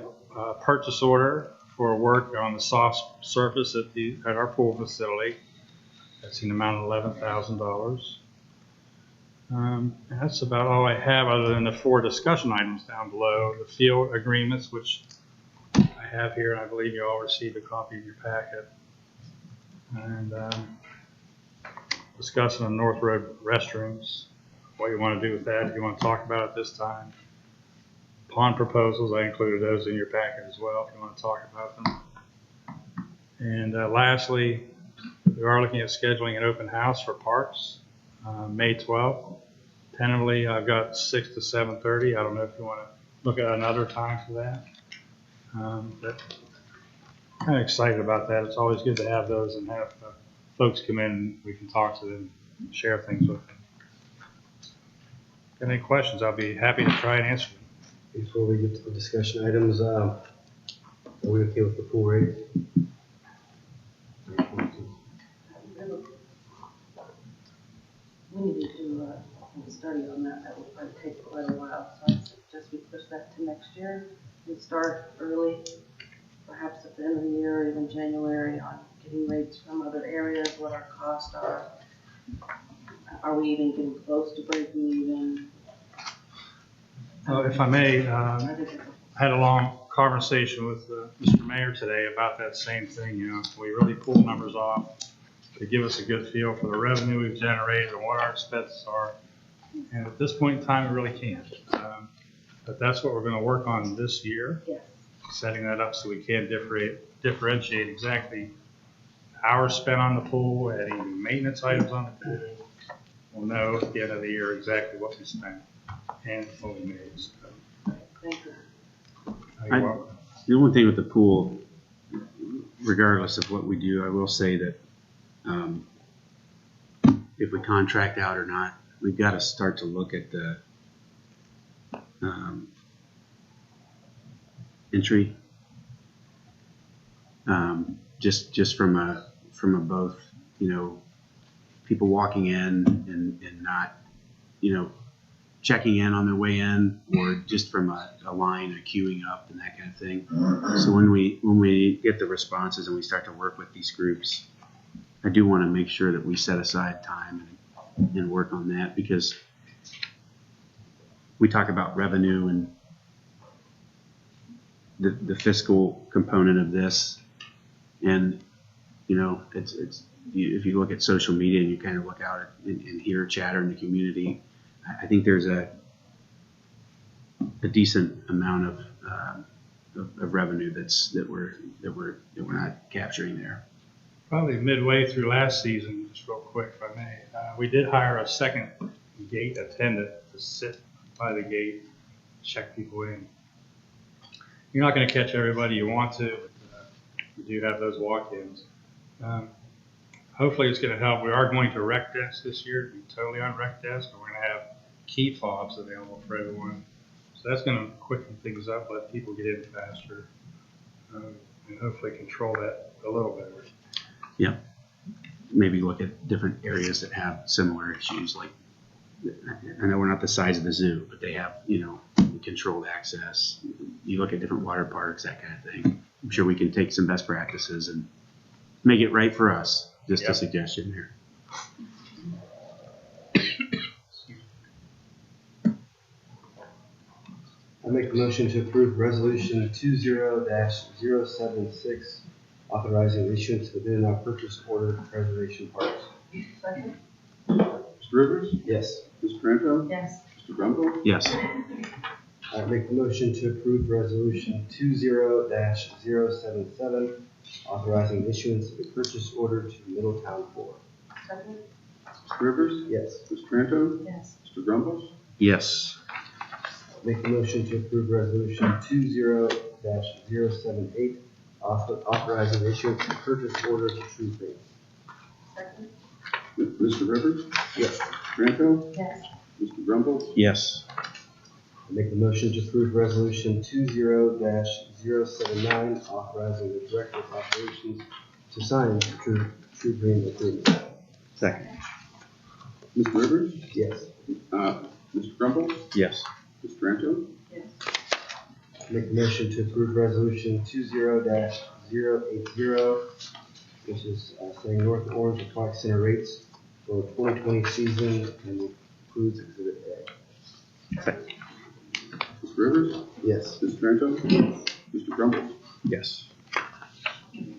purchase order for work on the soft surface at our pool facility. That's in the amount of $11,000. That's about all I have other than the 4 discussion items down below. The field agreements, which I have here, and I believe you all received a copy of your packet. And discussion on North Road restrooms, what you want to do with that, if you want to talk about it this time. Pond proposals, I included those in your packet as well, if you want to talk about them. And lastly, we are looking at scheduling an open house for parks, May 12th. Tentatively, I've got 6 to 7:30. I don't know if you want to look at another time for that. But I'm kind of excited about that. It's always good to have those and have folks come in and we can talk to them and share things with them. Got any questions? I'll be happy to try and answer them. Before we get to the discussion items, are we okay with the pool rate? We need to do a study on that. That will probably take quite a while. So I suggest we push that to next year and start early, perhaps at the end of the year or even January, on getting rates from other areas, what our costs are. Are we even getting close to breaking even? If I may, I had a long conversation with Mr. Mayor today about that same thing. You know, we really pull numbers off to give us a good feel for the revenue we've generated and what our expenses are. And at this point in time, we really can't. But that's what we're going to work on this year, Yes. setting that up so we can differentiate exactly hours spent on the pool, any maintenance items on the pool. We'll know at the end of the year exactly what we spent and fully made. So, Thank you. you're welcome. The only thing with the pool, regardless of what we do, I will say that if we contract out or not, we've got to start to look at the entry, just from a both, you know, people walking in and not, you know, checking in on their way in, or just from a line, a queuing up and that kind of thing. So when we get the responses and we start to work with these groups, I do want to make sure that we set aside time and work on that, because we talk about revenue and the fiscal component of this, and you know, it's if you look at social media and you kind of look out and hear chatter in the community, I think there's a decent amount of revenue that we're not capturing there. Probably midway through last season, just real quick, if I may, we did hire a second gate attendant to sit by the gate, check people in. You're not going to catch everybody you want to, but you do have those walk-ins. Hopefully it's going to help. We are going to rec desk this year, be totally on rec desk, and we're going to have key fobs available for everyone. So that's going to quicken things up, let people get in faster, and hopefully control that a little better. Yeah, maybe look at different areas that have similar issues. Like, I know we're not the size of the zoo, but they have, you know, controlled access. You look at different water parks, that kind of thing. I'm sure we can take some best practices and make it right for us. Just a suggestion here. I make the motion to approve resolution 20-076, authorizing the issuance of a bid and out purchase order for preservation parks. Second? Mr. Rivers? Yes. Ms. Trento? Yes. Mr. Gumble? Yes. I make the motion to approve resolution 20-077, authorizing the issuance of a purchase order to Middletown 4. Second? Mr. Rivers? Yes. Ms. Trento? Yes. Mr. Gumble? Yes. Make the motion to approve resolution 20-078, authorizing the issuance of a purchase order to True Green. Second? Mr. Rivers? Yes. Trento? Yes. Mr. Gumble? Yes. I make the motion to approve resolution 20-079, authorizing the Director of Operations to sign the True Green agreement. Second. Mr. Rivers? Yes. Mr. Gumble? Yes. Ms. Trento? Yes. Make the motion to approve resolution 20-080, which is saying North Orange Aquatic Center rates for 2020 season and includes Exhibit A. Second. Mr. Rivers? Yes. Ms. Trento? Mr. Gumble? Yes.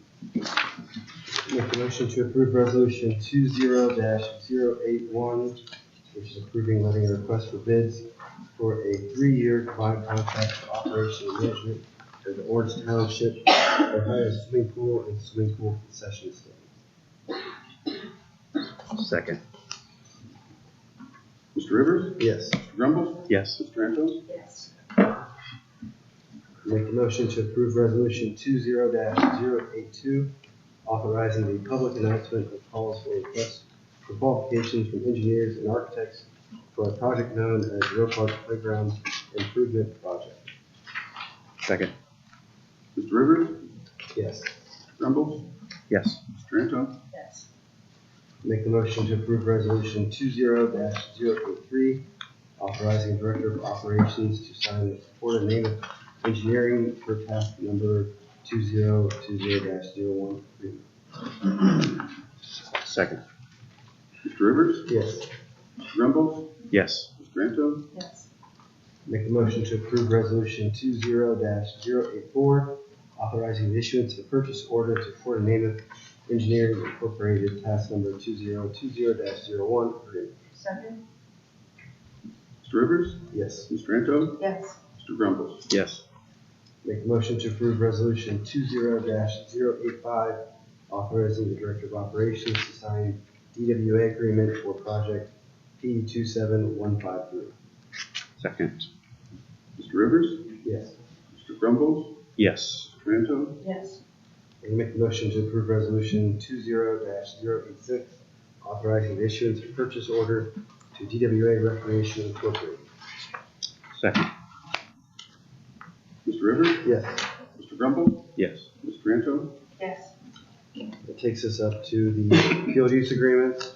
Make the motion to approve resolution 20-081, which is approving letting a request for bids for a 3-year combined contract for operation and management for the Orange Township, Ohio swimming pool and swimming pool concession stand. Second. Mr. Rivers? Yes. Mr. Gumble? Yes. Ms. Trento? Yes. Make the motion to approve resolution 20-082, authorizing the public announcement of calls for requests for qualifications from engineers and architects for a project known as Roe Park Playground Improvement Project. Second. Mr. Rivers? Yes. Mr. Gumble? Yes. Ms. Trento? Yes. Make the motion to approve resolution 20-083, authorizing Director of Operations to sign the support and name of engineering for task number 2020-01 agreement. Second. Mr. Rivers? Yes. Mr. Gumble? Yes. Ms. Trento? Yes. Make the motion to approve resolution 20-084, authorizing the issuance of a purchase order to Fort Namath Engineering Incorporated, task number 2020-01 agreement. Second? Mr. Rivers? Yes. Ms. Trento? Yes. Mr. Gumble? Yes. Make the motion to approve resolution 20-085, authorizing the Director of Operations to sign DWA agreement for project P27153. Second. Mr. Rivers? Yes. Mr. Gumble? Yes. Ms. Trento? Yes. And make the motion to approve resolution 20-086, authorizing the issuance of purchase order to DWA Recreation Incorporated. Second. Mr. Rivers? Yes. Mr. Gumble? Yes. Ms. Trento? Yes. That takes us up to the field use agreements.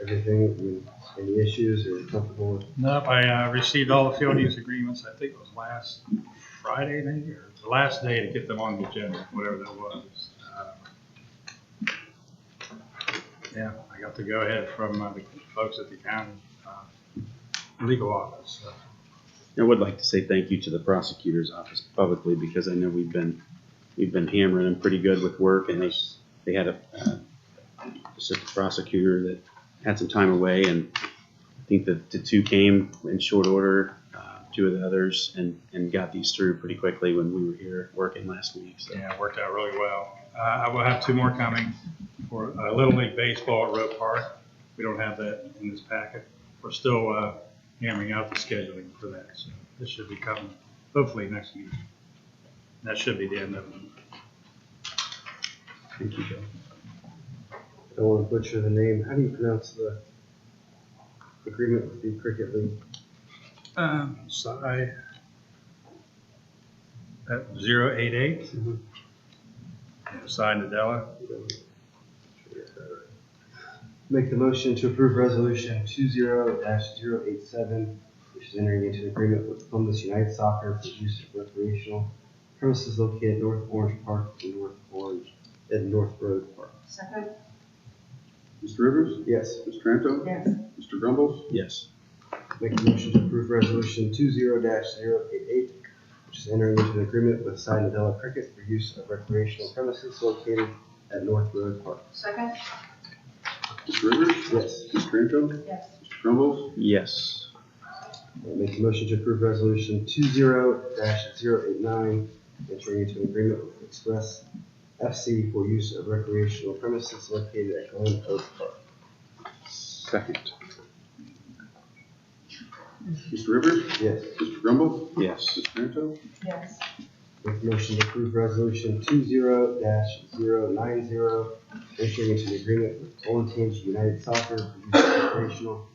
Everything, any issues or comfortable with? Nope, I received all the field use agreements, I think it was last Friday maybe, or the last day to get them on the agenda, whatever that was. Yeah, I got to go ahead from the folks at the county legal office. So. I would like to say thank you to the prosecutor's office publicly, because I know we've been hammering them pretty good with work, and they had a assistant prosecutor that had some time away, and I think that the two came in short order, two of the others, and got these through pretty quickly when we were here working last week. So. Yeah, it worked out really well. I will have two more coming for Little League Baseball at Roe Park. We don't have that in this packet. We're still hammering out the scheduling for that. So this should be coming hopefully next week. That should be the end of it. Thank you, Joe. I don't want to butcher the name. How do you pronounce the agreement with the Cricket League? Side at 088. Mm-hmm. Side Nadella. Make the motion to approve resolution 20-087, which is entering into an agreement with Columbus United Soccer for use of recreational premises located at North Orange Park and North Road Park. Second? Mr. Rivers? Yes. Ms. Trento? Yes. Mr. Gumble? Yes. Make a motion to approve resolution 20-088, which is entering into an agreement with Nadella Cricket for use of recreational premises located at North Road Park. Second? Mr. Rivers? Yes. Ms. Tranto? Yes. Mr. Trumbull? Yes. Make a motion to approve resolution 20-089, entering into an agreement with Express FC for use of recreational premises located at Glen Oak Park. Second. Mr. Rivers? Yes. Mr. Trumbull? Yes. Ms. Tranto? Yes. Make a motion to approve resolution 20-090, entering into an agreement with Olentangy United Soccer for use of recreational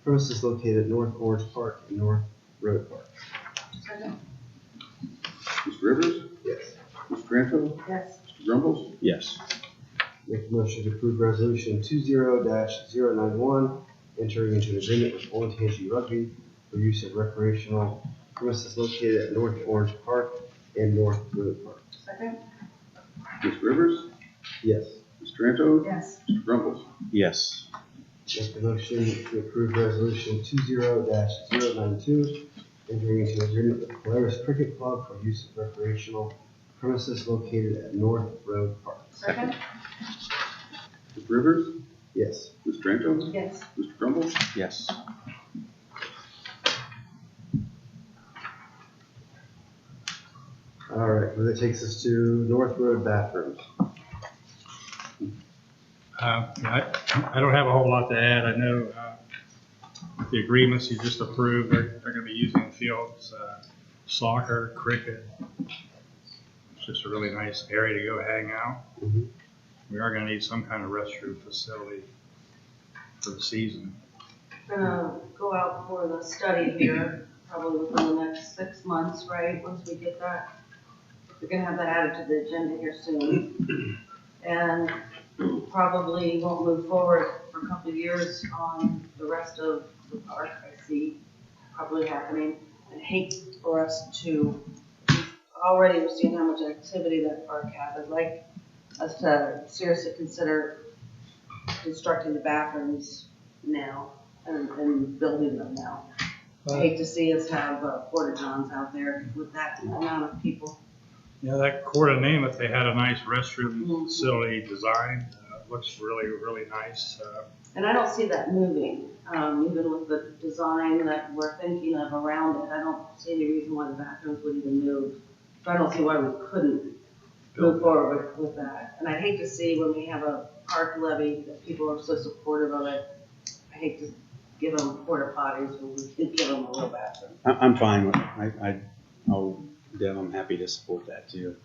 premises located at North Orange Park and North Road Park. Second? Mr. Rivers? Yes. Ms. Tranto? Yes. Mr. Trumbull? Yes. Make a motion to approve resolution 20-091, entering into an agreement with Olentangy Rugby for use of recreational premises located at North Orange Park and North Road Park. Second? Mr. Rivers? Yes. Ms. Tranto? Yes. Mr. Trumbull? Yes. Make the motion to approve resolution 20-092, entering into an agreement with Polaris Cricket Club for use of recreational premises located at North Road Park. Second? Mr. Rivers? Yes. Ms. Tranto? Yes. Mr. Trumbull? Yes. All right, well, that takes us to North Road bathrooms. I don't have a whole lot to add. I know the agreements you just approved, they're going to be using the fields, soccer, cricket. It's just a really nice area to go hang out. Mhm. We are going to need some kind of restroom facility for the season. Gonna go out for the study here, probably within the next 6 months, right, once we get that. We're gonna have that added to the agenda here soon. And probably won't move forward for a couple of years on the rest of the park, I see probably happening. I hate for us to, already we're seeing how much activity that park has. I'd like us to seriously consider constructing the bathrooms now and building them now. I hate to see us have porta johns out there with that amount of people. Yeah, that Court of Namath, they had a nice restroom Mhm. facility design. Looks really, really nice. And I don't see that moving, even with the design that we're thinking of around it. I don't see any reason why the bathrooms would even move. So I don't see why we couldn't move forward with that. And I hate to see when we have a park levy that people are so supportive of it. I hate to give them porta potties when we could give them a real bathroom. I'm fine with, Deb, I'm happy to support that too,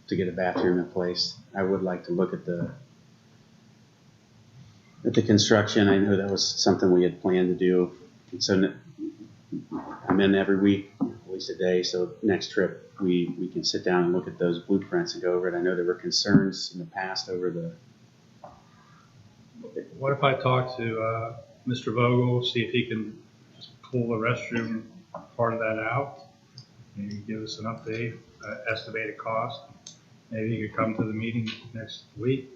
to get a bathroom in place. I would like to look at the construction. I know that was something we had planned to do. And so I'm in every week, at least a day. So next trip, we can sit down and look at those blueprints and go over it. I know there were concerns in the past over the. What if I talk to Mr. Vogel, see if he can just pull the restroom part of that out? Maybe give us an update, estimated cost. Maybe you could come to the meeting next week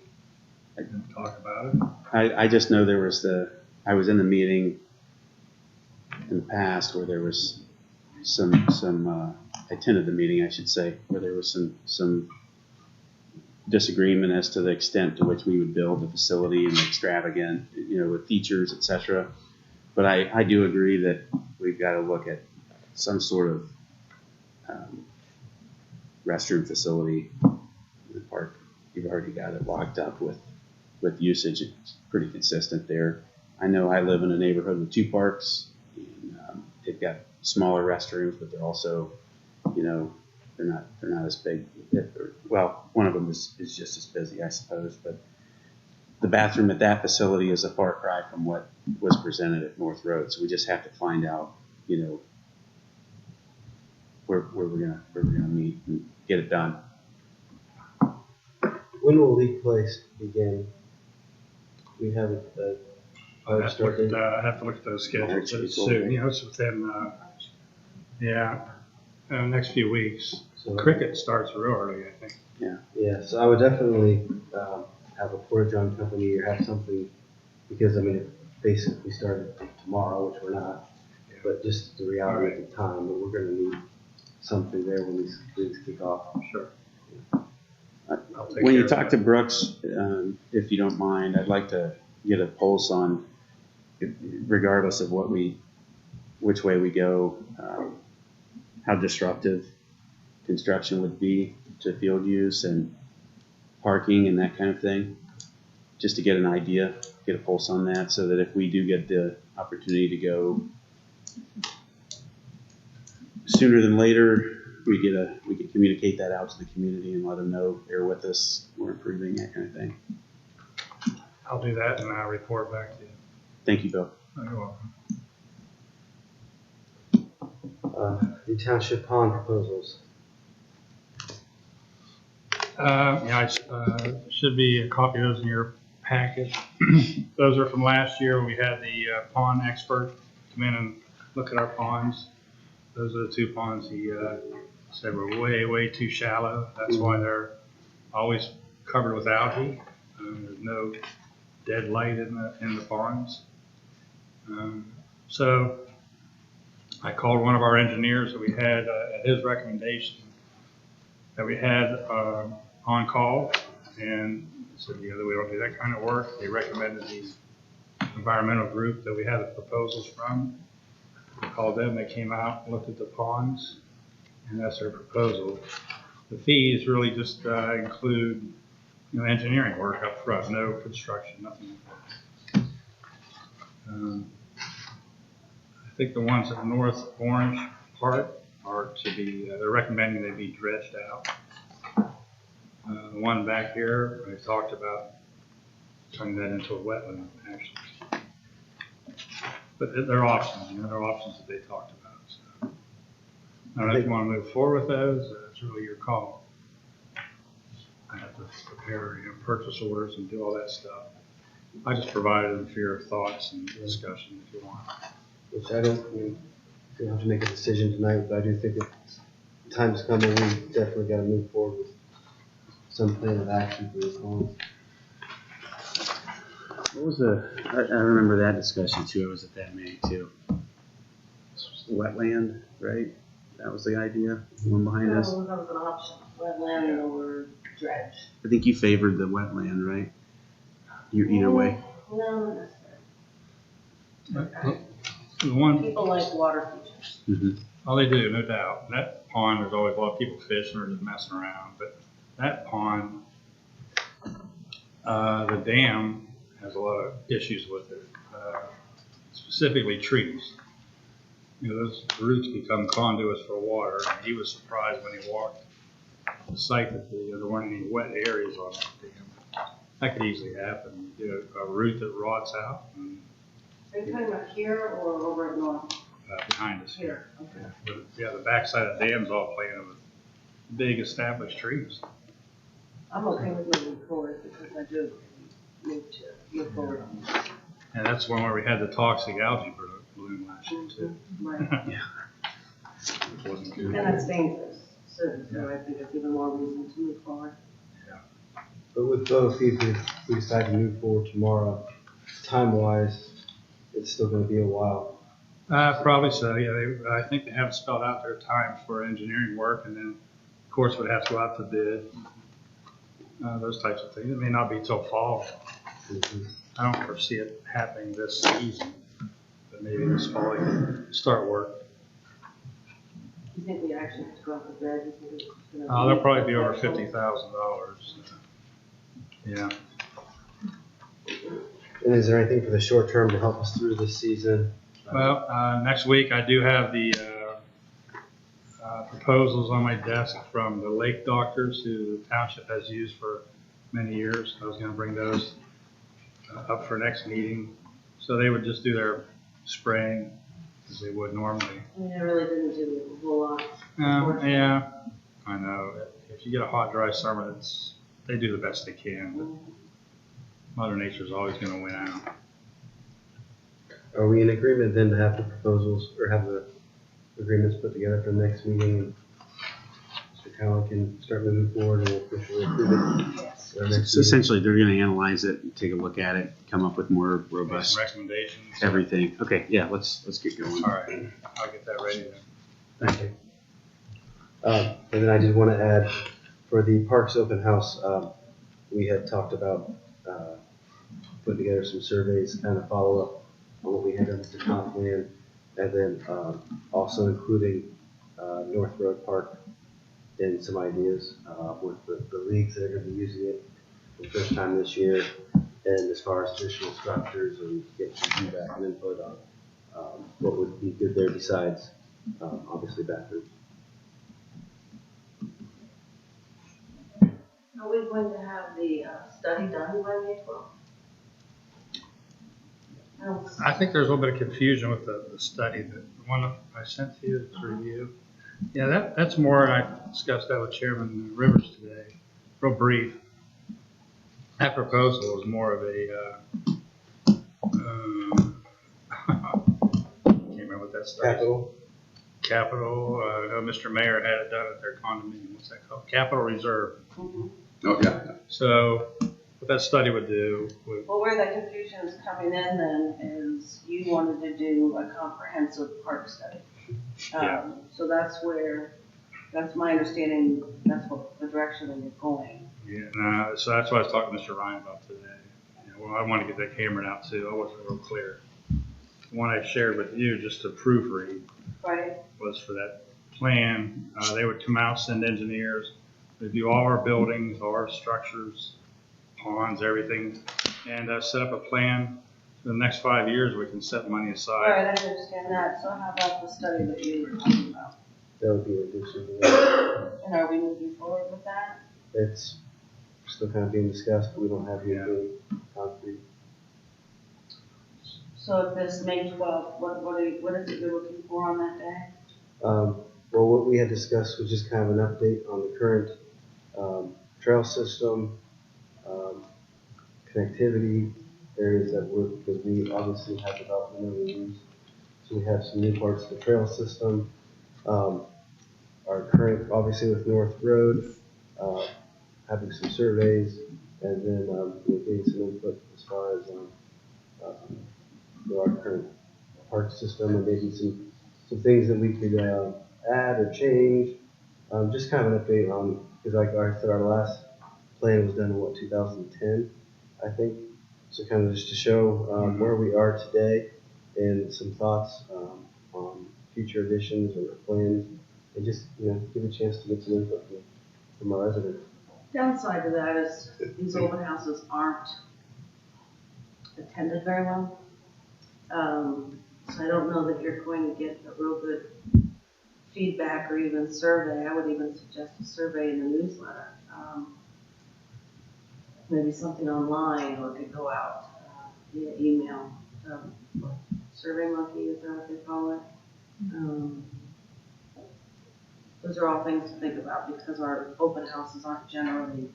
and talk about it. I just know there was I was in the meeting in the past where there was I attended the meeting, I should say, where there was some disagreement as to the extent to which we would build the facility and extravagant, with features, et cetera. But I do agree that we've got to look at some sort of restroom facility in the park. You've already got it locked up with usage. It's pretty consistent there. I know I live in a neighborhood with 2 parks, and they've got smaller restrooms, but they're also, they're not as big. Well, one of them is just as busy, I suppose, but the bathroom at that facility is a far cry from what was presented at North Road. So we just have to find out, where we're gonna meet and get it done. When will League Place begin? We have a I start date. have to look at those schedules, March, but it's April, soon, May. it's within, next few weeks. So, Cricket starts real early, I think. yeah, so I would definitely have a porta john company or have something, because if basically we started tomorrow, which we're not, but just the reality at the time, but we're gonna need something there when these things kick off. Sure. I'll take When care you of talk to that. Brooks, if you don't mind, I'd like to get a pulse on, regardless of which way we go, how disruptive construction would be to field use and parking and that kind of thing. Just to get an idea, get a pulse on that, so that if we do get the opportunity to go sooner than later, we can communicate that out to the community and let them know they're with us, we're improving, that kind of thing. I'll do that and I'll report back to you. Thank you, Bill. Oh, you're welcome. The township pond proposals. Yeah, should be a copy of those in your packet. Those are from last year when we had the pond expert come in and look at our ponds. Those are the two ponds he said were way, way too shallow. That's why they're always covered with algae. There's no dead light in the ponds. So I called one of our engineers that we had at his recommendation that we had on call, and said, we don't do that kind of work. They recommended the environmental group that we had the proposals from. I called them, they came out, looked at the ponds, and that's their proposal. The fees really just include, engineering work up front, no construction, nothing like that. I think the ones at the North Orange part are to be, they're recommending they be dredged out. The one back here, I talked about turning that into a wetland, actually. But they're options, they're options that they talked about. So I don't know if you want to move forward with those, it's really your call. I have to prepare, purchase orders and do all that stuff. I just provided them for your thoughts and discussion if you want. Which I don't have to make a decision tonight, but I do think that the time's coming, we definitely gotta move forward with some plan of action for this one. What was I remember that discussion too. I was at that meeting too. This was the wetland, right? That was the idea, the one behind us. That was an option, wetland or dredge. I think you favored the wetland, right? Either way. No, not necessarily. The one, People like water features. Mm-hmm. oh, they do, no doubt. That pond, there's always a lot of people fishing or just messing around, but that pond, the dam has a lot of issues with it, specifically trees. Those roots become conduits for water, and he was surprised when he walked the site that there weren't any wet areas on that dam. That could easily happen. You get a root that rots out and Are you talking about here or over at North? behind us here. Okay. But, yeah, the backside of the dam's all planted with big established trees. I'm okay with moving forward because I do need to move forward on this. And that's one where we had the toxic algae bloom last year too. Right. Which wasn't And good. that's dangerous, so I think it's even more reason to move forward. But with both, if we decide to move forward tomorrow, time-wise, it's still gonna be a while. Probably so, yeah. I think they have spelled out their time for engineering work, and then, of course, would have to go out to bid. Those types of things. It may not be till fall. Mhm. I don't foresee it happening this season, but maybe this fall they can start work. You think we actually have to go out to bid? You think it's gonna They'll probably be over $50,000. Yeah. And is there anything for the short term to help us through this season? Well, next week I do have the proposals on my desk from the lake doctors who the township has used for many years. I was going to bring those up for next meeting. So they would just do their spraying as they would normally. I mean, I really didn't do a whole lot. Yeah, I know. If you get a hot, dry summer, they do the best they can. But Mother Nature's always going to win out. Are we in agreement then to have the proposals, or have the agreements put together for the next meeting? And Mr. Cowan can start moving forward and we'll officially approve it. Yes. our next So meeting. essentially, they're gonna analyze it, and take a look at it, come up with more robust Recommendations. everything. Okay, yeah, let's get going. All right, I'll get that ready then. Okay. And then I did want to add, for the Parks Open House, we had talked about putting together some surveys, kind of follow up on what we had done with the comp plan, and then also including North Road Park in some ideas with the leagues that are going to be using it for the first time this year, and as far as additional structures and get some feedback and input on what would be good there besides obviously bathrooms. Are we going to have the study done by May 12th? I think there's a little bit of confusion with the study, the one that I sent to you to review. Yeah, that's more, I discussed that with Chairman Rivers today, real brief. That proposal was more of a, can't remember what that study is. Capital, Mr. Mayor had it done at their condominium, what's that called? Capital Reserve. Oh, yeah. So what that study would do would, Well, where that confusion is coming in then is you wanted to do a comprehensive park study. Yeah. So that's my understanding, that's what the direction that you're going. yeah, so that's what I was talking to Mr. Ryan about today. Well, I want to get that hammered out too, I wasn't real clear. The one I shared with you, just to proofread, Right. was for that plan. They would come out, send engineers, review all our buildings, all our structures, ponds, everything, and set up a plan for the next 5 years. We can set money All aside. right, I understand that. So how about the study that you were talking about? That would be an addition to that. And are we moving forward with that? It's still kind of being discussed, but we don't have anything concrete. So if this May 12th, what is it you're looking for on that day? Well, what we had discussed was just kind of an update on the current trail system, connectivity areas that work, because we obviously have development over the years. So we have some new parts of the trail system. Our current, obviously with North Road, having some surveys, and then we're getting some input as far as our current park system, and maybe some things that we could add or change. Just kind of an update on, because like I said, our last plan was done in 2010, I think. So kind of just to show where we are today and some thoughts on future additions or plans, and just give a chance to get some input from our residents. Downside to that is these open houses aren't attended very well. So I don't know that you're going to get a real good feedback or even survey. I would even suggest a survey in the newsletter. Maybe something online, or it could go out via email. Survey Monkey, is that what they call it? Those are all things to think about because our open houses aren't generally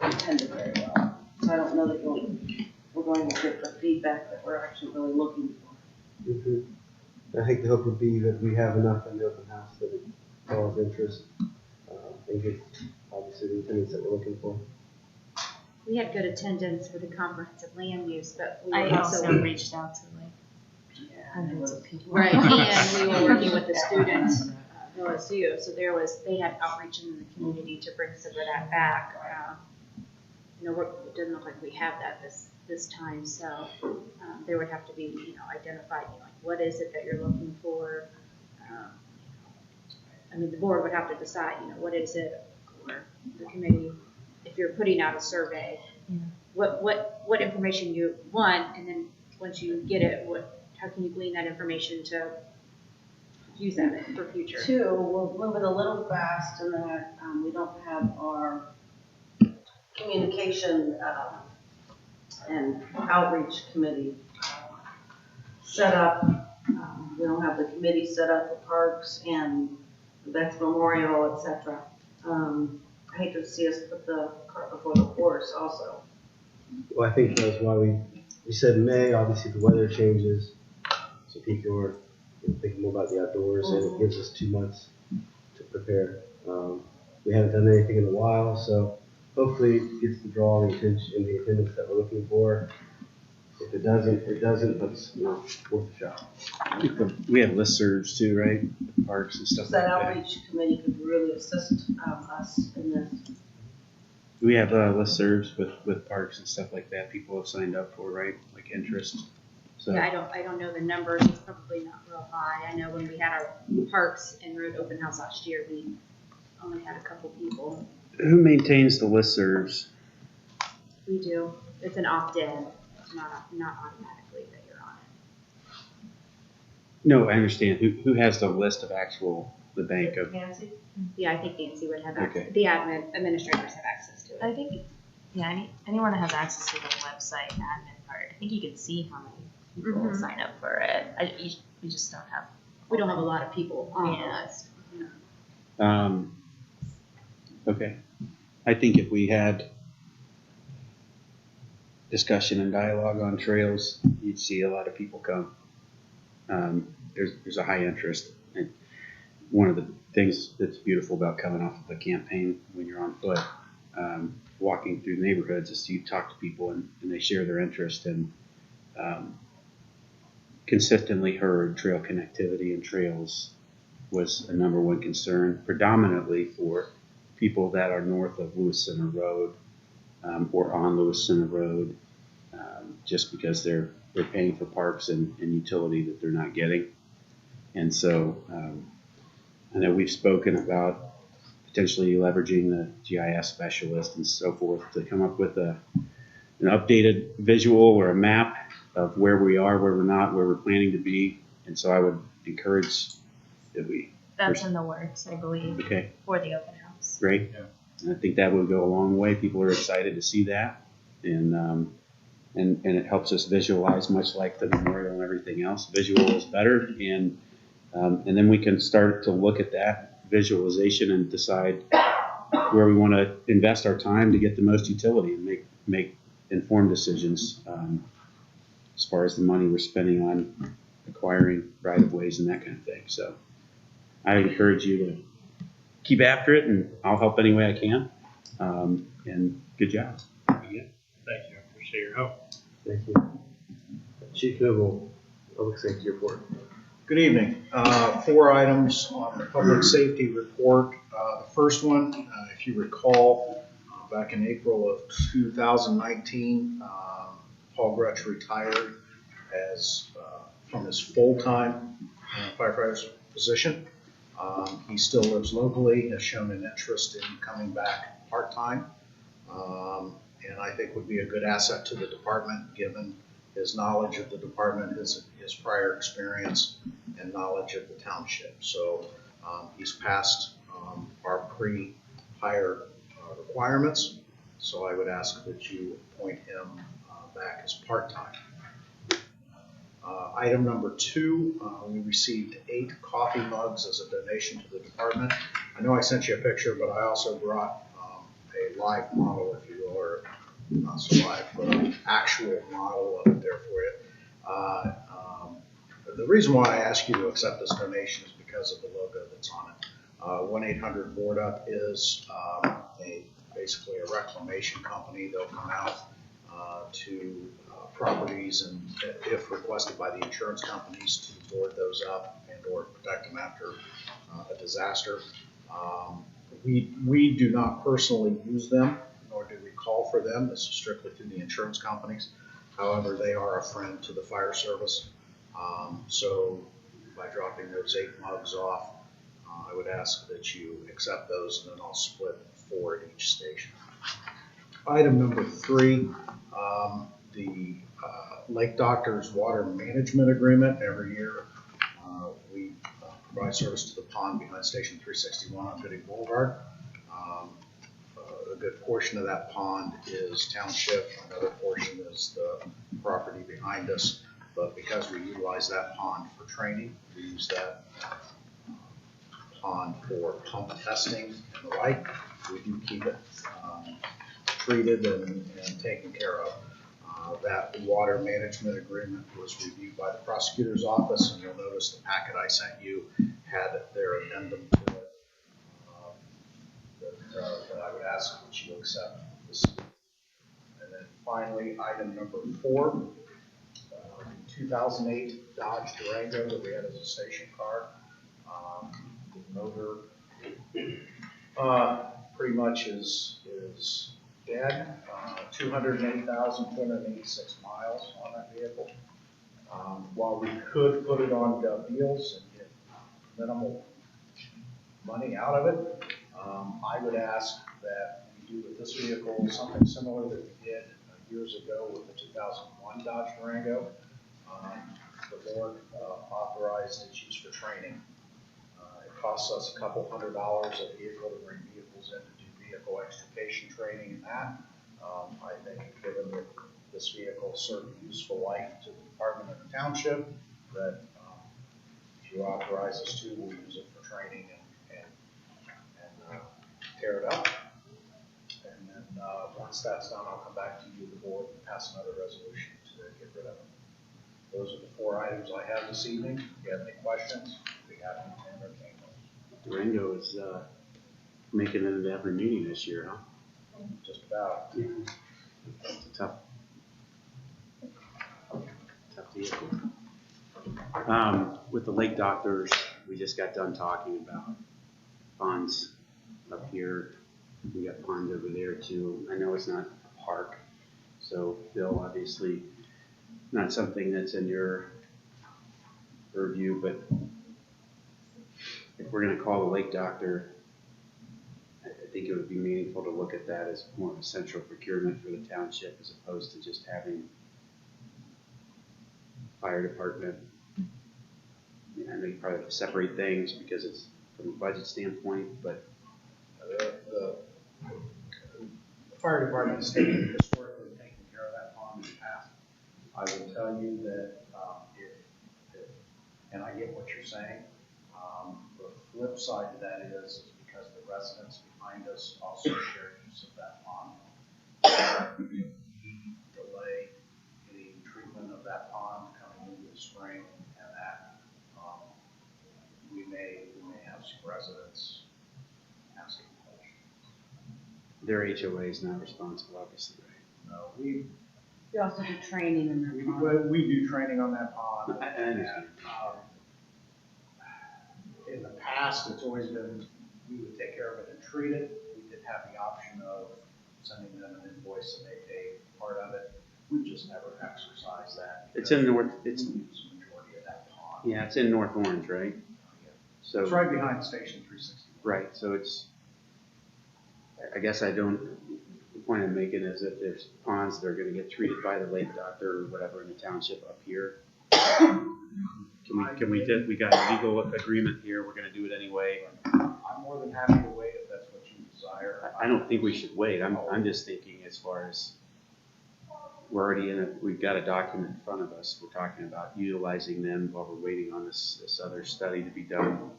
attended very well. So I don't know that we're going to get the feedback that we're actually really looking for. Mm-hmm. I think the hope would be that we have enough in the open house that it draws interest and gets obviously the attendance that we're looking for. We had good attendance for the comprehensive land use, but we I were also reached out to hundreds Yeah, of people. Right, and we were working with the students, OSU, so they had outreach in the community to bring some of that back. It doesn't look like we have that this time, so there would have to be, identified, like what is it that you're looking for? The board would have to decide, what is it, or the committee, if you're putting out a survey, what information you want, and then once you get it, how can you glean that information to use that for future? Two, we're moving a little fast in that we don't have our communication and outreach committee set up. We don't have the committee set up for parks and Vets Memorial, etc. I hate to see us put the cart before the horse also. Well, I think that's why we said May. Obviously, the weather changes, so people are thinking more about the outdoors, and it gives us 2 months to prepare. We haven't done anything in a while, so hopefully it gets the draw and the attention and the attendance that we're looking for. If it doesn't, it doesn't, but it's, worth a shot. We have listservs too, right? Parks and stuff like That that. outreach committee could really assist us in this. We have listservs with parks and stuff like that. People have signed up for, right? Like interest. So Yeah, I don't know the numbers, it's probably not real high. I know when we had our parks and road open house last year, we only had a couple people. who maintains the listservs? We do, it's an opt-in, it's not automatically that you're on it. No, I understand. Who has the list of the bank of? Nancy? Yeah, I think Nancy would have access, Okay. the administrators have access to it. I think, yeah, anyone that has access to the website admin part, I think you can see how many people Mhm. sign up for it. We just don't have. We don't have a lot of people on the Yeah. list. Okay. I think if we had discussion and dialogue on trails, you'd see a lot of people come. There's a high interest. And one of the things that's beautiful about coming off of a campaign when you're on foot, walking through neighborhoods, is you talk to people and they share their interest, and consistently heard trail connectivity and trails was a number one concern, predominantly for people that are north of Lewis Center Road or on Lewis Center Road, just because they're paying for parks and utility that they're not getting. And so I know we've spoken about potentially leveraging the GIS specialist and so forth to come up with an updated visual or a map of where we are, where we're not, where we're planning to be. And so I would encourage that we. That's in the works, I believe, Okay, for the open house. great. Yeah. And I think that would go a long way. People are excited to see that. And it helps us visualize, much like the memorial and everything else. Visual is better. And then we can start to look at that visualization and decide where we want to invest our time to get the most utility and make informed decisions as far as the money we're spending on acquiring right-of-ways and that kind of thing. So I encourage you to keep after it, and I'll help any way I can. And good job. Yeah. Thank you, I appreciate your help. Thank you. Chief Noble, Public Safety Report. Good evening. 4 items on the public safety report. The first one, if you recall, back in April of 2019, Paul Gretsch retired from his full-time firefighter's position. He still lives locally, has shown an interest in coming back part-time, and I think would be a good asset to the department, given his knowledge of the department, his prior experience, and knowledge of the township. So he's passed our pre-hire requirements, so I would ask that you appoint him back as part-time. Item number 2, we received 8 coffee mugs as a donation to the department. I know I sent you a picture, but I also brought a live model, if you will, or not so live, but an actual model of it there for you. The reason why I ask you to accept this donation is because of the logo that's on it. 1-800-BOARD-UP is basically a reclamation company. They'll come out to properties and, if requested by the insurance companies, to board those up and or protect them after a disaster. We do not personally use them, nor do we call for them. This is strictly through the insurance companies. However, they are a friend to the fire service. So by dropping those 8 mugs off, I would ask that you accept those, and then I'll split 4 at each station. Item number 3, the Lake Doctors Water Management Agreement. Every year we provide service to the pond behind Station 361 on Gooding Boulevard. A good portion of that pond is Township, another portion is the property behind us. But because we utilize that pond for training, we use that pond for pump testing and the like. We do keep it treated and taken care of. That water management agreement was reviewed by the prosecutor's office, and you'll notice the packet I sent you had their addendum to it. The that I would ask that you accept this. And then finally, item number 4, 2008 Dodge Durango that we had as a station car. The motor pretty much is dead. 208,286 miles on that vehicle. While we could put it on deals and get minimal money out of it, I would ask that we do with this vehicle something similar that we did years ago with the 2001 Dodge Durango. The board authorized its use for training. It costs us a couple $100 a vehicle to bring vehicles in to do vehicle extrication training and that. I think given that this vehicle served a useful life to the department and the township, that if you authorize us to, we'll use it for training and tear it up. And then once that's done, I'll come back to you, the board, and pass another resolution to get rid of it. Those are the 4 items I have this evening. If you have any questions, I'd be happy to entertain those. Durango is making it into every meeting this year, huh? Just about. It's a tough vehicle. With the lake doctors, we just got done talking about ponds up here. We got ponds over there too. I know it's not a park, so Bill, obviously not something that's in your purview, but if we're gonna call the lake doctor, I think it would be meaningful to look at that as more of a central procurement for the township as opposed to just having fire department. I know you probably have to separate things because it's from a budget standpoint, but The fire department has historically taken care of that pond in the past. I will tell you that and I get what you're saying, the flip side to that is because the residents behind us also share use of that pond. Delay any treatment of that pond coming into the spring, and that we may have some residents asking questions. their HOA is not responsible, obviously, right? No, we also do training in that we do training on that pond. I understand. In the past, it's always been, we would take care of it and treat it. We did have the option of sending them an invoice and they pay part of it. We just never exercised that. It's in North, it's, We use the majority of that pond. yeah, it's in North Orange, right? So, It's right behind Station 360. right, so it's, I guess I don't, the point I'm making is that there's ponds that are gonna get treated by the lake doctor or whatever in the township up here. We got a legal agreement here, we're gonna do it anyway. I'm more than happy to wait if that's what you desire. I don't think we should wait, I'm just thinking as far as, we're already we've got a document in front of us, we're talking about utilizing them while we're waiting on this other study to be done.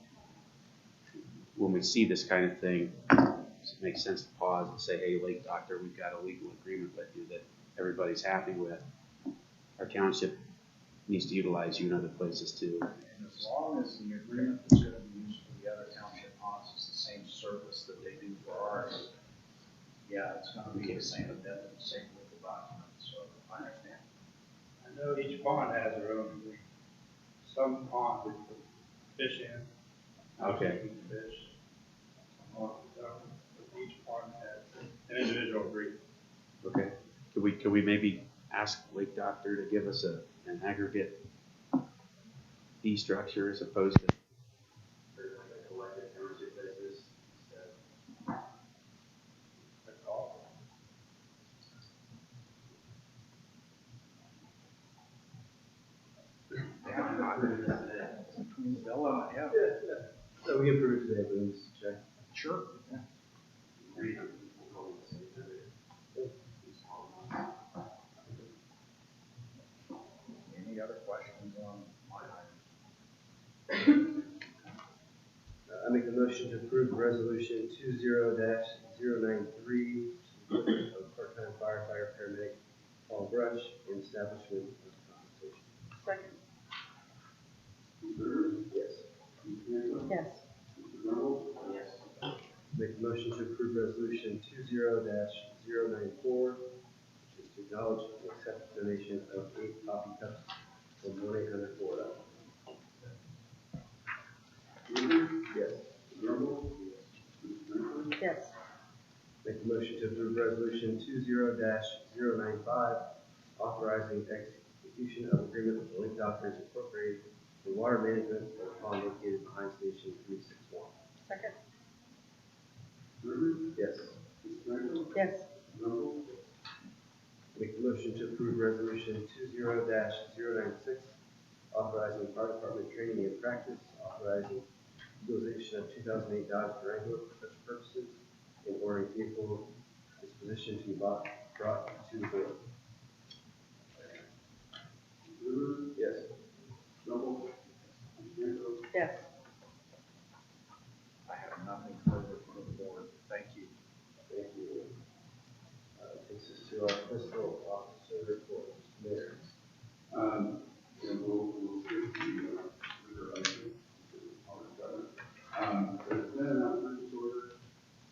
When we see this kind of thing, does it make sense to pause and say, hey, lake doctor, we've got a legal agreement with you that everybody's happy with. Our township needs to utilize you in other places too. And as long as the agreement that's going to be used for the other township ponds is the same service that they do for ours, yeah, it's going to be the same amendment, same legal document, so I understand. I know each pond has their own agreement. Some ponds we put fish in. Okay. Fish. But each pond has an individual agreement. Okay. Could we maybe ask Lake Doctor to give us an aggregate fee structure as opposed to for like a collective township business instead? That's all. Between Bill and, yeah. So we approve today, please, check. Sure. Yeah. Any other questions on my item? I make the motion to approve resolution 20-093 of part-time firefighter paramedic Paul Brush and establishment of compensation. Second. Yes. Yes. Yes. Make the motion to approve resolution resolution 20-094, which is to acknowledge and accept the donation of 8 coffee cups from 1-800 Florida. Yes. Yes. Make a motion to approve resolution 20-095, authorizing execution of agreement with the Lake Doctors Incorporated for water management for the pond located behind Station 361. Second. Yes. Yes. Make a motion to approve resolution 20-096, authorizing fire department training and practice, authorizing utilization of 2008 Dodge Durango for such purposes, and ordering vehicle disposition to be brought to the board. Yes. Yes. I have nothing further from the board. Thank you. Thank you. Takes us to our fiscal officer report. Mr. Mayor. And we'll skip the liquor license. There's been an purchase order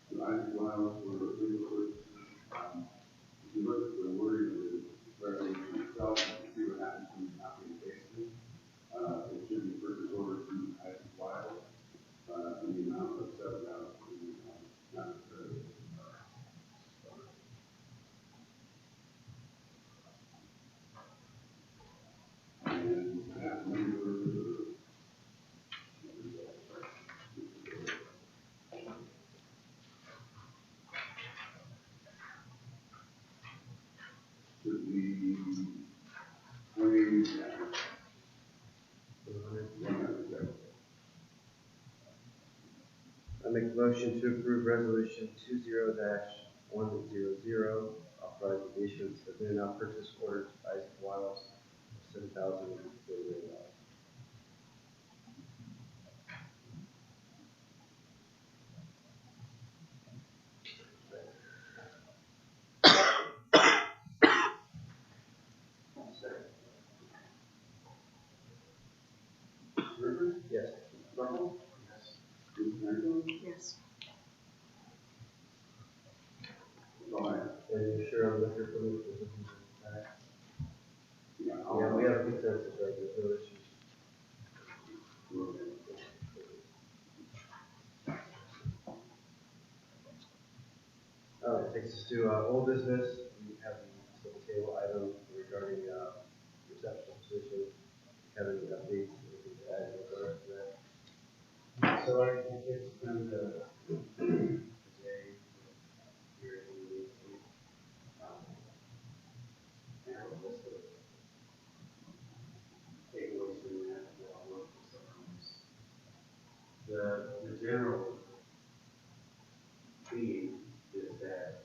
to Isaac Wiles for legal services. If you look at the wording of the resolution itself, you can see what happens when you copy and paste it. It should be purchase order to Isaac Wiles, in the amount of $7,000. And that number should be 100. I make a motion to approve resolution 20-100, authorizing the issuance of in and out purchase order to Isaac Wiles of $7,040. Rivers? Yes. Russell? Yes. Bruce Randall? Yes. Go ahead. And you're sure on liquor permit for this? Yeah, Yeah, we have a consensus, right? There's no issues. Takes us to old business. We have the table item regarding reception position. Kevin, updates, anything to add with the rest of that? So I think it's through the today here in the and a list of takeaways from that. I'll work with some of these. The general theme is that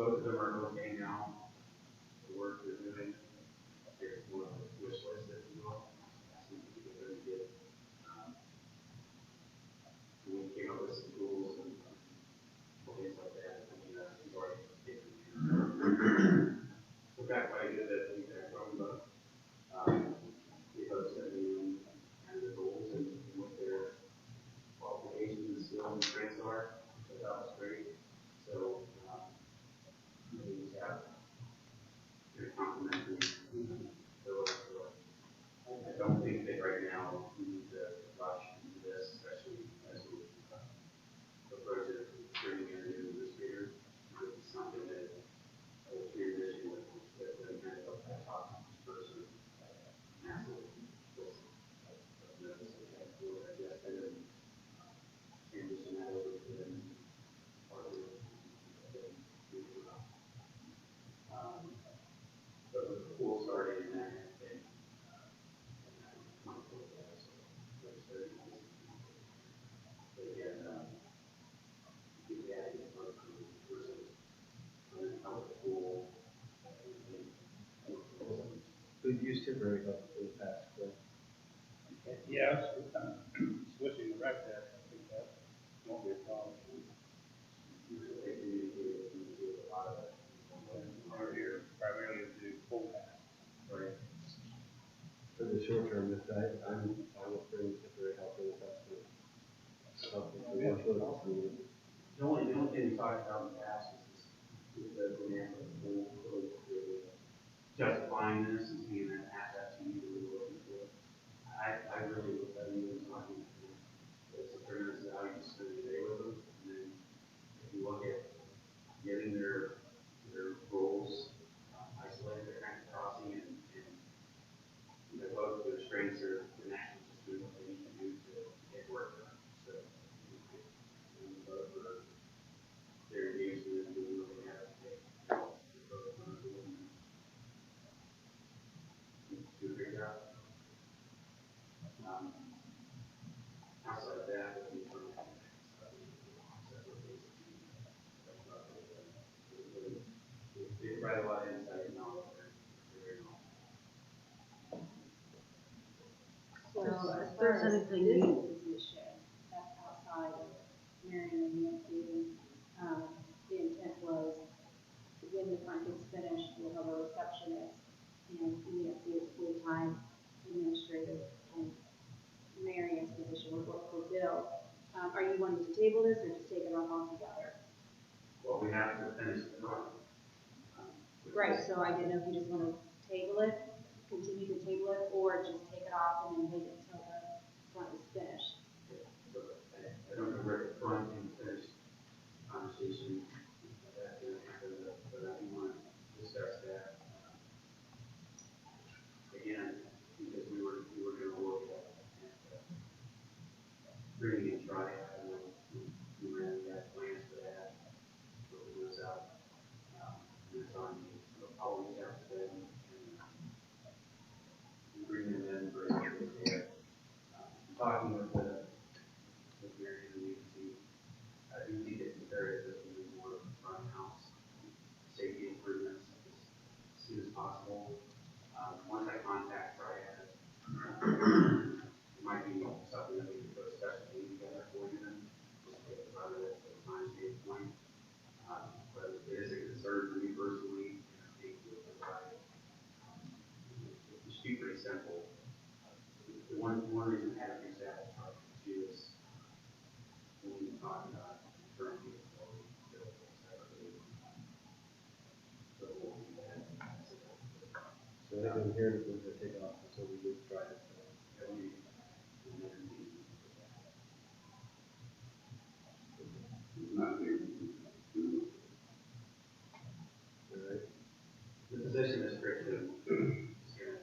both of them are okay now, the work they're doing. There's more of a wish list, if you will. Asking people to get, we came up with some tools and things like that. I mean, we've already taken care of. We've got quite a good bit of feedback from them. They both sent me in kind of the goals and what their qualifications and skills and strengths are, which I thought was great. So, we just have very complimentary. So, I don't think that right now we need to rush into this, especially as we approach it, bringing in a new administrator. It's something that I will transition with the kind of top person. Massive list of notes that we have to digest and transition that over to them. Partner. But with the pool starting and that kind of thing, but again, we had to get another person out of the pool. We've used temporary help in the past, but Yes, switching the rec deck, I think that won't be a problem. Usually they communicate with me too, a lot of it. They're here primarily to do full pass. Right. for the short term, if I'm with bringing temporary help in if that's the help with the workload. The only thing we talked about in the past is the demand for the pool, really justifying this as being an asset to you that we're looking for. I really look at it as talking, it's a tremendous value to spend the day with them. And then if you look at getting their roles isolated, they're kind of crossing and both of their strengths are naturally just doing what they need to do to get work done. So, both are, they're engaged in doing what they have to take. They're both doing do a great job. Outside of that, with the internal several things that we talked about, they provide a lot of insight and knowledge. They're very knowledgeable. So as If far there's as anything this you- position, that's outside of Marion and Nancy. The intent was when the front gets finished, we'll have a receptionist and Nancy is full-time administrative and Marion's position would work for Bill. Are you wanting to table this or just take it on altogether? Well, we have to finish the drawing. Right, so I didn't know if you just want to table it, continue to table it, or just take it off and then wait until the front is finished. So I don't know where the front and finish conversation that's going to happen, but I do want to discuss that. Again, because we were going to look at bringing in triad, and we ran that plans for that, but it was out. And it's on me, so I'll reach out to them and bring them in for a look there. Talking with Marion and Nancy, I do think it's imperative that we do more front house safety improvements as soon as possible. Once I contact Triad, it might be something that we can put a special meeting together for you then, just to get out of it from a time standpoint. But it is a concern for me personally, and I think with the right, it should be pretty simple. The one reason I haven't reached out to Triad is when we talk about current capability, build separately. So we'll do that. So I think I'm here to take off until we get tried. That we, and then Not here. All right. the position is Christian, is gonna,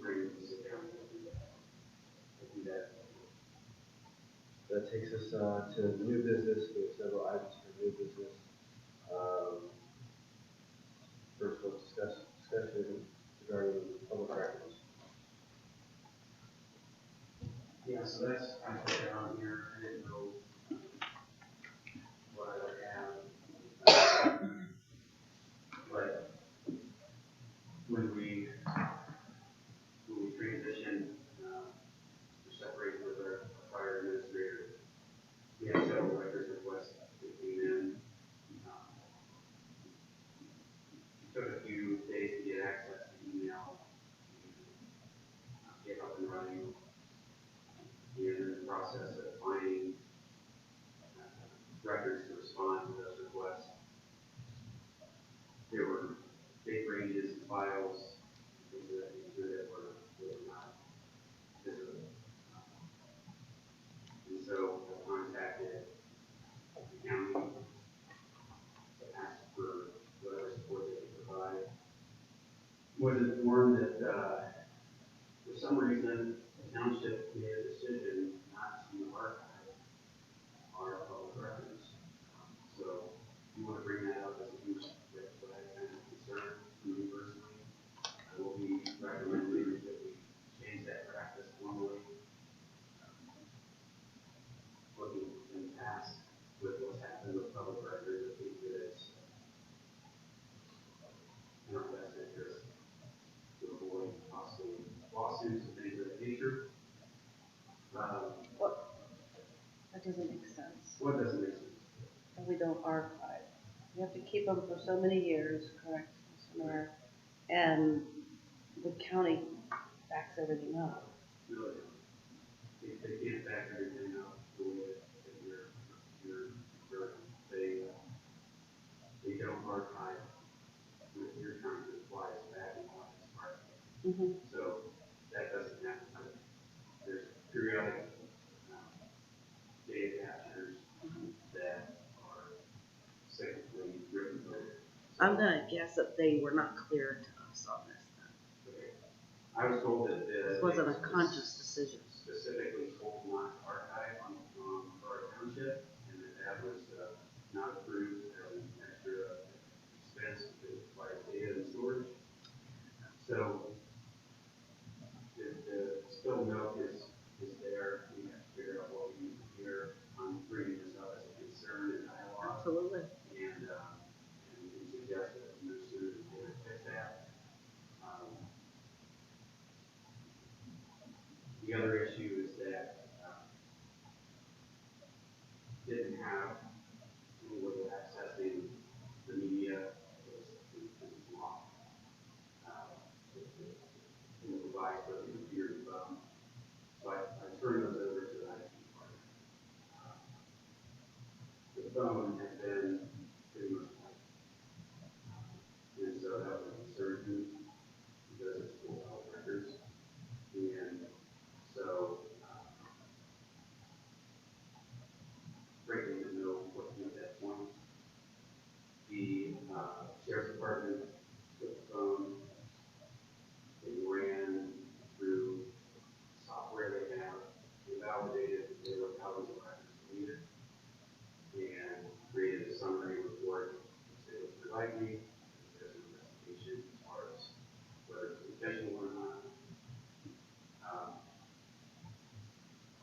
we're going to sit down and do that. We'll do that. That takes us to new business. We have several items for new business. First, we'll discussion regarding public records. Yeah, so that's, I put that on here, I didn't know what I would have. for some reason, the township made a decision not to archive our public records. So if you want to bring that up as a huge kind of concern for me personally, I will be recommending that we change that practice formally. Looking in the past with what's happened with public records, I think that it's in our best interest to avoid possibly lawsuits and things of that nature. That doesn't make sense. What doesn't make sense? And we don't archive. We have to keep them for so many years, correct, Mr. Mayor? And the county backs everything up. Really, they can't back everything up the way that you're they don't archive what you're trying to imply is backing up as part of it. Mm-hmm. So that doesn't happen. There's periodic data captures that are cyclically written over. I'm gonna guess that they were not clear to us on this then. Okay. I was told that This wasn't a conscious decision. specifically told not to archive on our township, and that was not approved as an extra expense because it requires data and storage. So the spilled milk is there. We have to figure out what we do here. I'm bringing this up as a concern and dialogue. Absolutely. And suggest that we move sooner than later to fix that. The other issue is that didn't have any way of accessing the media is locked. In the device, but the computer and phone. So I turned those over to the IT department. The phone has been pretty much like, and so that was a concern to me because it's full health records. And so, frankly, didn't know what to do at that point. The sheriff's department took the phone, they ran through software they have, they validated that there were thousands of records deleted, and created a summary report which they would provide me. There's an investigation as far as whether it's intentional or not.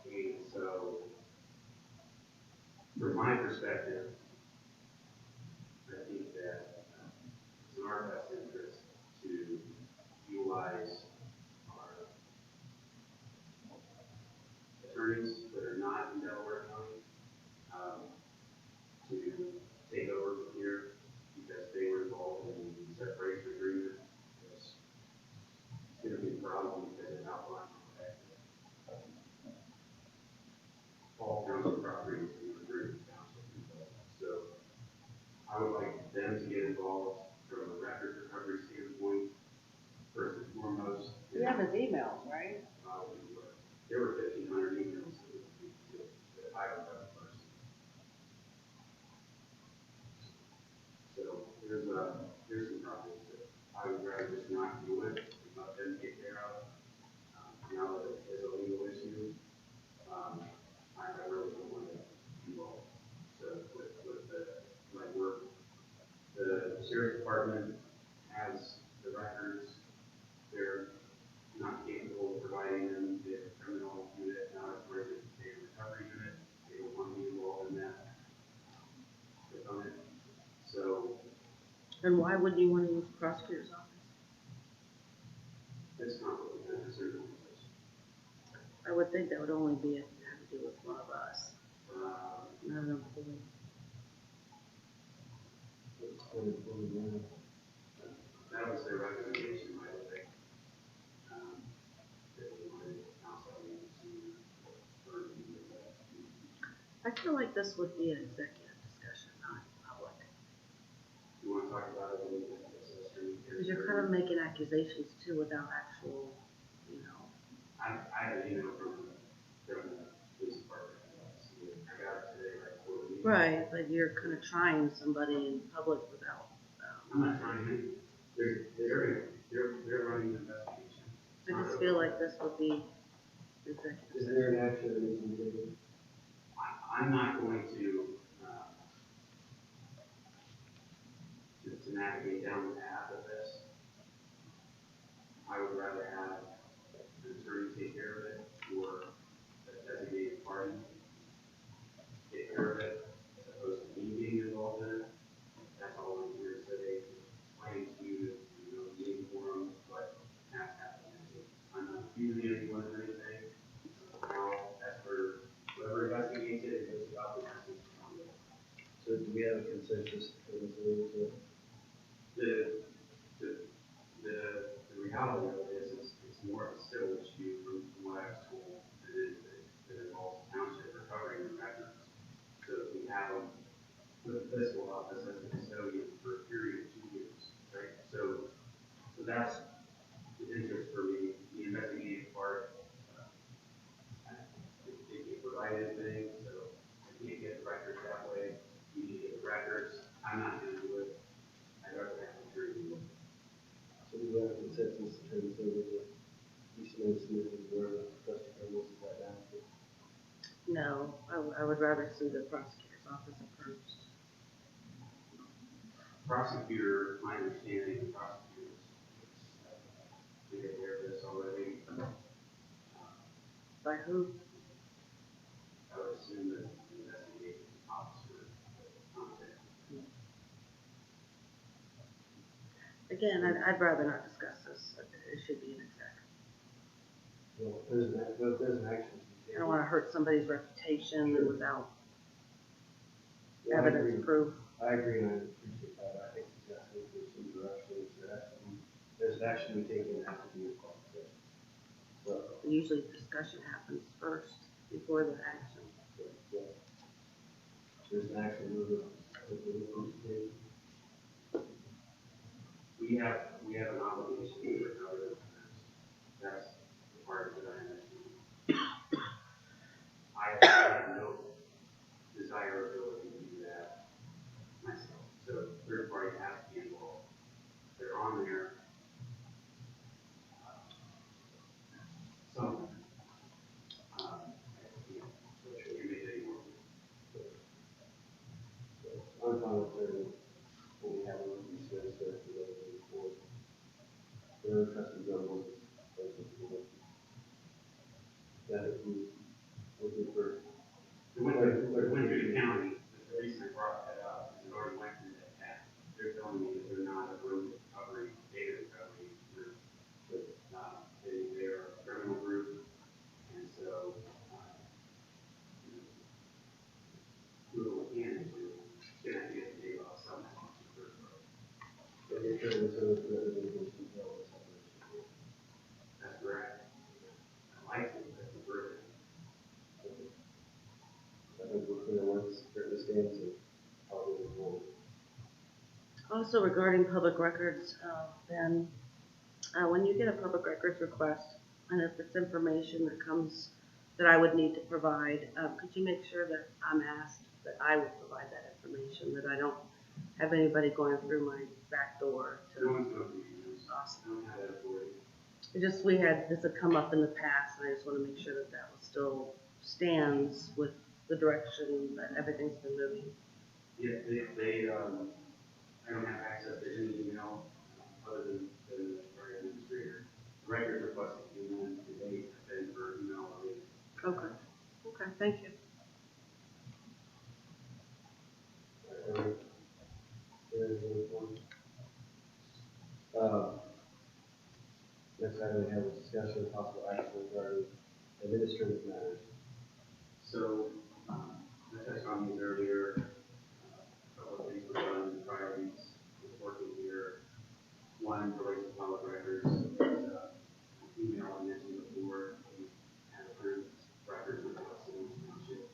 And so, from my perspective, I think that it's in our best interest to utilize our attorneys that are not in Delaware County to take over from here because they were involved in the separation agreement. It's going to be a problem because it outlines the fact that all township properties in the Green Township. So I would like them to get involved from a record recovery standpoint, first and foremost. We have his emails, right? There were 1,500 emails that I recovered first. So there's some problems that I would rather just not deal with and let them take care of. Now that it is a legal issue, I really don't want to be involved. So with my work, the sheriff's department has the records. They're not capable of providing them. They have a criminal unit, not a forensic data recovery unit. They don't want to be involved in that component. So And why would you want to use the prosecutor's office? it's complicated. It's a certain organization. I would think that would only be if it had to do with one of us, not an employee. That was their recommendation, by the way. That they wanted outside agency or I feel like this would be an executive discussion, not public. you want to talk about it a little bit? Because you're kind of making accusations too without actual, you know. I had an email from the police department. I got it today right before the meeting. Right, but you're kind of trying somebody in public without. I'm not trying to. They're running an investigation I just feel like this would be executive Is session. there an action that needs to be taken? I'm not going to navigate down the path of this. I would rather have an attorney take care of it or a designated party take care of it, as opposed to me being involved in it. That's all I'm here today, explain to you, meeting forum, what has happened. I'm not accusing anyone of anything. Now, as for whoever investigates it, it goes about the justice. So do we have a consensus for this meeting? The reality of it is, it's more of a civil issue from what I was told, that involves township recovering the records. So if we have them with the fiscal office as the custodian for a period of 2 years, right? So that's the interest for me, the investigative part. They can provide anything, so I can't get the records that way. You need to get the records. I'm not going to do it. I'd rather have the jury do it. So do we have a consensus in terms of the Eastman Smith and where the trustee criminals is that down to? No, I would rather see the prosecutor's office first. Prosecutor, my understanding, the prosecutors, they get aware of this already. By who? I would assume that the investigating officer contact. Again, I'd rather not discuss this. It should be an exec. Well, if there's an action to be I don't taken. want to hurt somebody's reputation and without Yeah, I evidence, agree. proof. I agree, and I appreciate that. I think he's asking for some direction. There's an action to be taken, it has to be a public session. So, Usually discussion happens first before the action. there's an action moving. We have an obligation to recover those records. That's the part that I understand. I have no desirability to do that myself. So third party has to be involved. They're on there. Somewhere. Can't make it anymore. I'm fine with serving when we have a review session, so if we're ready for it. The trustee government is basically that if we for. It went through the county. The reason I brought that up is it already went through that path. They're telling me that they're not a road recovery, data recovery group. They are a criminal group. And so, whoever we can do, can I get the data off somehow? And you're trying to sort of put it in the detail of separation. That's correct. I like it, but it's worth it. I think we're clear where this stands and how we move forward. Also regarding public records, Ben, when you get a public records request, and if it's information that comes, that I would need to provide, could you make sure that I'm asked that I would provide that information, that I don't have anybody going through my back door No to. one's going to be used. Awesome. I don't have that authority. We had, this had come up in the past, and I just want to make sure that that was still stands with the direction that everything's been moving. Yeah, I don't have access to any email other than the administrator. The records requested came in today, have been for email related. Okay. Okay, thank you. Next item we have a discussion of possible action regarding administrative matters. So, I touched on these earlier. A couple of things were done, priorities, was working here. One relates to public records. There's email I mentioned before. We had approved records requested in the township.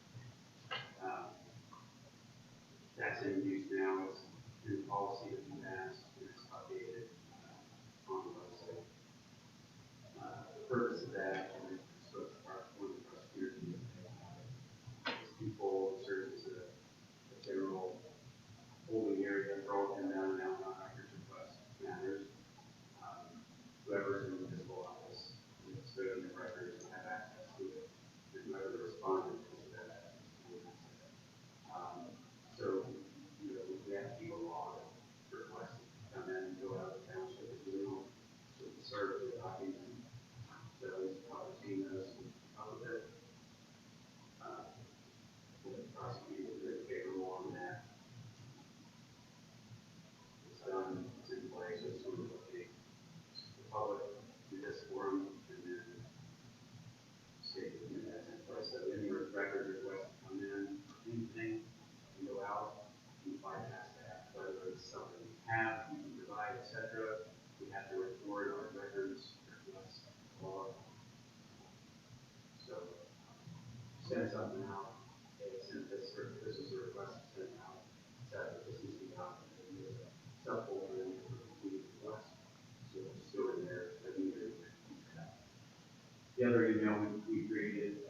That's in use now. It's in policy that we passed, and it's updated on the website. The purpose of that, and I spoke to one of the prosecutors the other day about it, have, we can provide, et cetera. We have to record our records requests log. So send something out, hey, send this, or this is a request, send it out, et cetera. This needs to be documented. There's a subfolder in there for completed requests. So we'll just go in there, every year, keep that. The other email we created,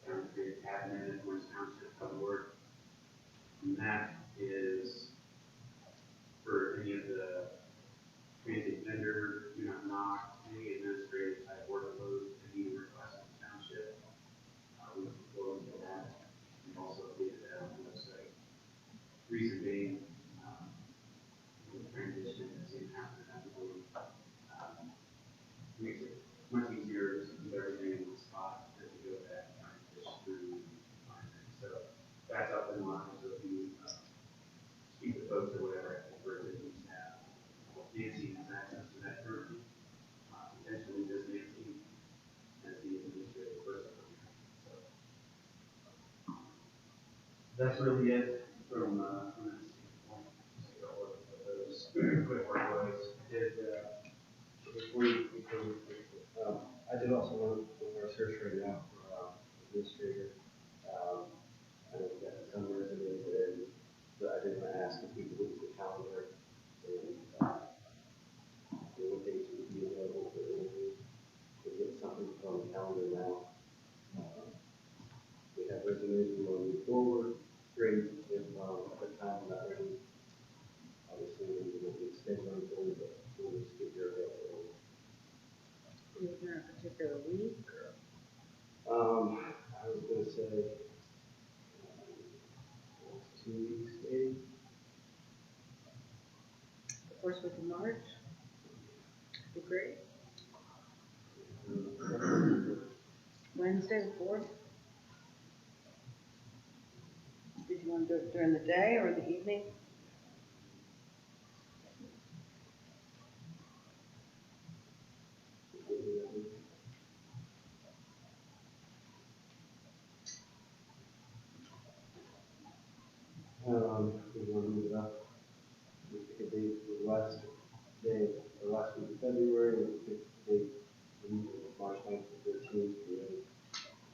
created admin at Township.org. And that is for any of the transit vendor, do not knock, any administrative type workload, any request from the township. We can go into that. We also updated that on the website. Reason being, the transition is in after that, makes it much easier to keep everything in one spot as we go back and try and fish through. So that's up in line. So if you speak to folks or whatever, I think we're going to use that. Nancy has access to that currently. Potentially does Nancy as the administrative person. So that's really it from that standpoint. Just got to look at those quick workloads. I did also work with our search right now for administrator. I know we got some resumes in, but I did want to ask if we could look at the calendar and what dates would be available for interviews. We get something from the calendar now. We have resumes we want to move forward. Great. If at the time we're not ready, obviously we will be scheduling things, but we'll just get your availability. Is there a particular week or? I was gonna say, 2 weeks, maybe. The first week of March? Be great. Wednesday the 4th? Did you want to do it during the day or the evening? We want to move it up. We pick a date for the last day, or last week of February, and we pick a date for March 9th to 13th, and then,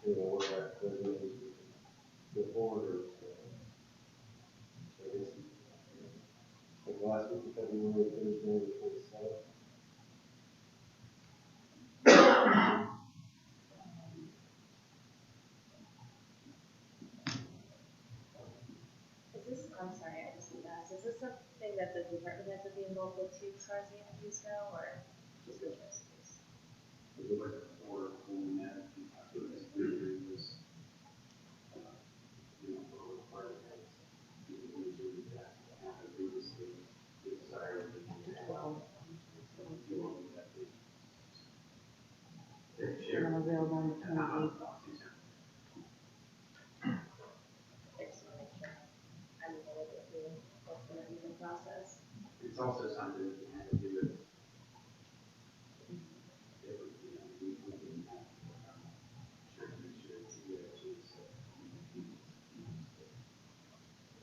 depending on where we're at, resumes, we can go forward, or, so I guess, like the last week of February, Thursday, the 27th. Is this, I'm sorry, I just need to ask, is this something that the department heads would be involved with too, as far as the interviews go, or just the trustees? It was like a four when we met, after this surgery was, for part of that. We usually that happened previously, we decided to do that. You want me that big? Sure. I'm available on the 28th. I just want to make sure I'm available to go through the interview process. It's also something that you had to do with different, we can have, sure, make sure it's a good chance.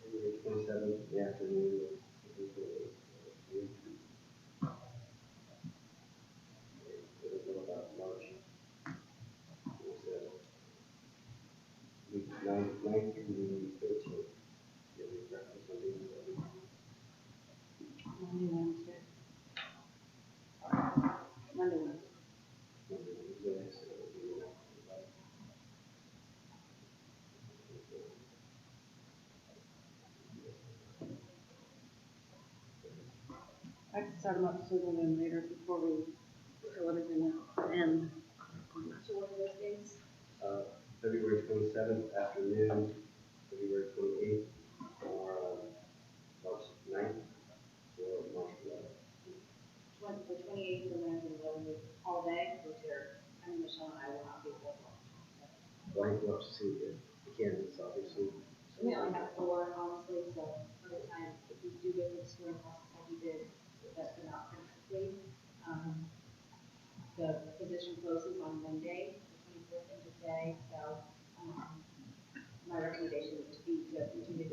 February 27th, in the afternoon, about March. Week 9th through the 13th. Yeah, we practice on days that week. Monday, Wednesday. Monday, Wednesday. Monday, Wednesday, so it'll be, I can set them up sooner than later before we fill everything out. And So what are those days? February 27th afternoon, February 28th, or March 9th, or March 11th. The 28th and then the 11th, all day, with your, Michelle and I will not be available. Well, I can also see the candidates, obviously. We only have 4, honestly, so by the time, if you do get the scoring process like you did, that's been out pretty quickly. The position closes on Monday, the 24th, end of day, so, my recommendation would be to continue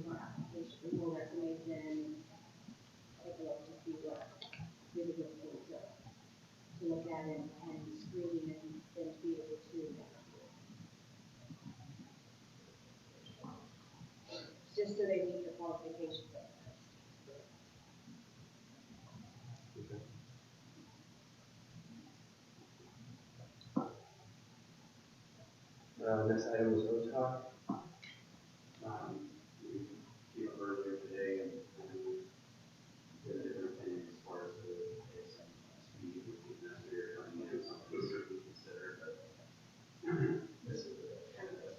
more applications, more resumes in, take a look to see what really good things to look at and screen and then be able to interview. Just so they meet the qualifications at first. Next item is OTOP. We came up earlier today and we did a different opinion as far as the pace and speed would be necessary coming in, something we certainly consider, but this is kind of the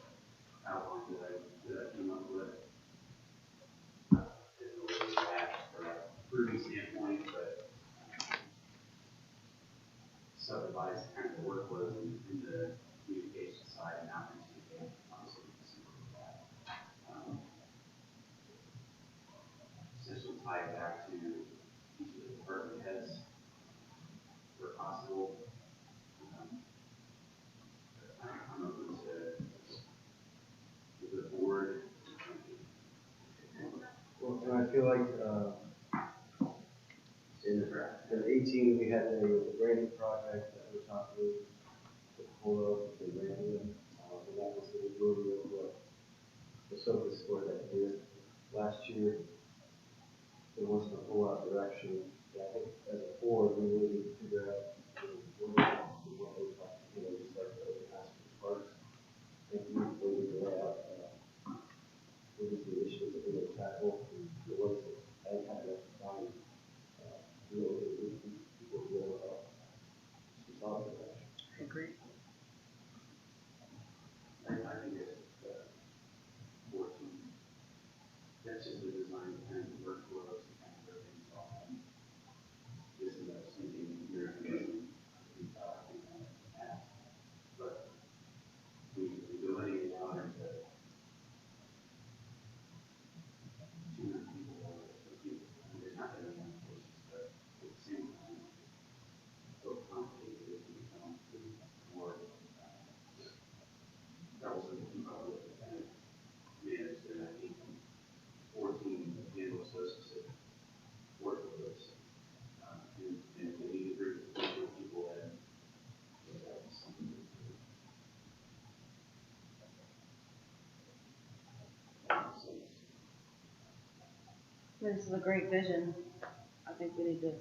outline that I came up with. Didn't really react from a prudent standpoint, but subdivides kind of the workload in the communication side and outreach campaign. Obviously, we can see where we're at. Essentially tie it back to each of the department heads where possible. I'm open to the board. Well, and I feel like in 18 we had the branding project that we talked with Polo and branding, and that was the majority of what the focus for that year. Last year there wasn't a whole lot of direction. I think as a board we really need to figure out what we talk, just like the other aspect parks. I think we need to lay out what is the issues that we're going to tackle, and what is it I kind of find really people feel about some solid direction. I agree. I think it's 14. That's just the design kind of workflows and kind of where things fall. This is something you're doing in the past, but we delineate it out into 200 people or people. There's not that many applications, but at the same time, so complicated it can become more troublesome to keep up with and manage. And I think 14 handles those specific workloads. And we need to bring people in. That's something to do. This is a great vision. I think we need to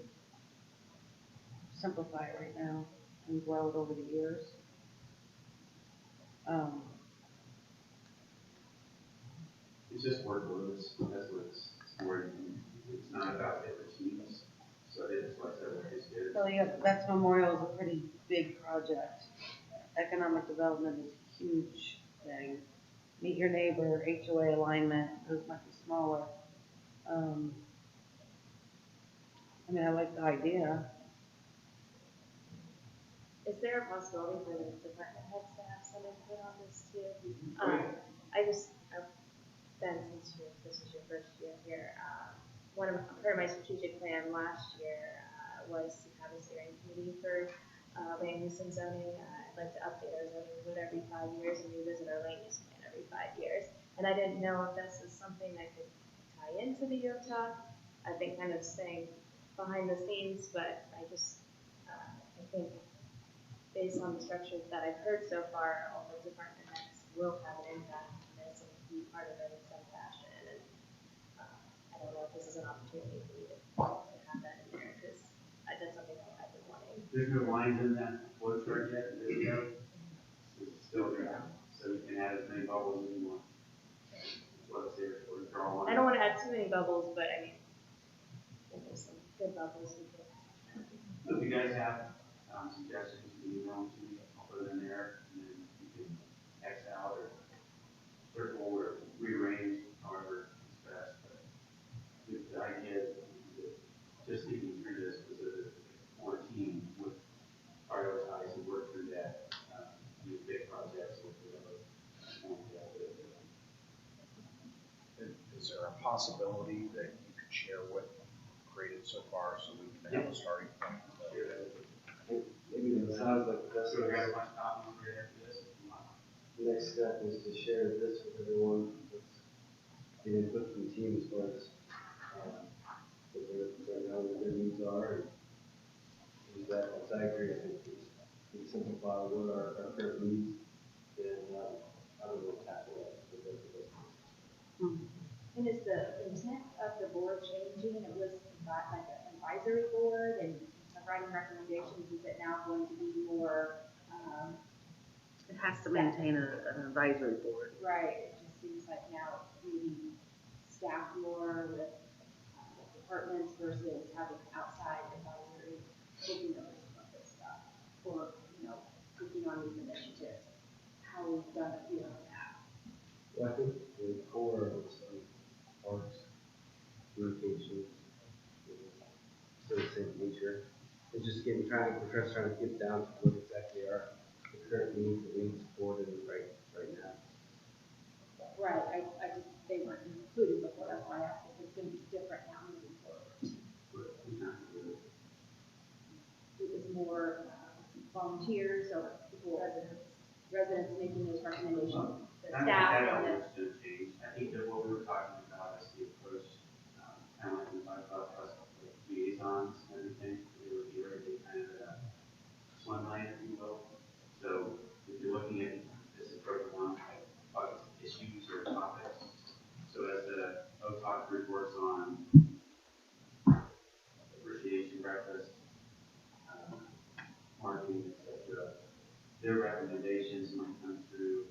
simplify it right now and grow it over the years. It's just workloads. That's what it's for. It's not about different teams. So it's like everybody's good. So yeah, that's Memorial is a pretty big project. Economic development is a huge thing. Meet your neighbor, HOA alignment, those might be smaller. I mean, I like the idea. Is there a possibility for the department heads to have some input on this too? I've been since this is your first year here. Part of my strategic plan last year was to have a steering committee for land use and zoning. I'd like to update our zoning code every 5 years and revisit our land use plan every 5 years. And I didn't know if this is something that could tie into the UOTOP. I've been kind of staying behind the scenes, but I think based on the structure that I've heard so far, all the department heads will have an impact on this and be part of it in some fashion. And I don't know if this is an opportunity for me to have that in there because that's something that I've been wanting. There's no lines in that flow chart yet. There we go. It's still there. So you can add as many bubbles as you want. That's what it's there for. Draw one. I don't want to add too many bubbles, but I mean, if there's some good bubbles, we can. If you guys have suggestions, you can email them to me. I'll put it in there, and then you can X out or circle or rearrange, however is best. But the idea is that just thinking through this was that our team would prioritize and work through that, these big projects with whatever. Is there a possibility that you could share what you've created so far so we can have a starting point? Maybe it sounds like the best way to have my copies right after this. The next step is to share this with everyone. get input from the team as far as, right now what their needs are, and use that, as I agree, I think we simplify what our current needs, and, I don't know, tackle that with the And is the intent of the board changing? It was like an advisory board and providing recommendations. Is it now going to be more, It has to maintain an advisory board. right? It just seems like now maybe staff more with departments versus having outside advisory taking over some of this stuff or, taking on these initiatives. How we've done it here and that. Well, I think the core of some parks, communications, sort of same nature. It's just we're trying to get down to what exactly are the current needs that we need supported right now. Right, I just, they weren't included before, that's why I asked if it's gonna be different now moving forward. It was more volunteers or people, residents making those recommendations, the I think staff that and the. elements should change. I think that what we were talking about is the approach, kind of like we talked about us, like liaisons and everything. They would be everything kind of a swim lane, if you will. So if you're looking at this approach along like buckets of issues or topics, so as the OTOC group works on appreciation breakfast, marketing, etc., their recommendations might come through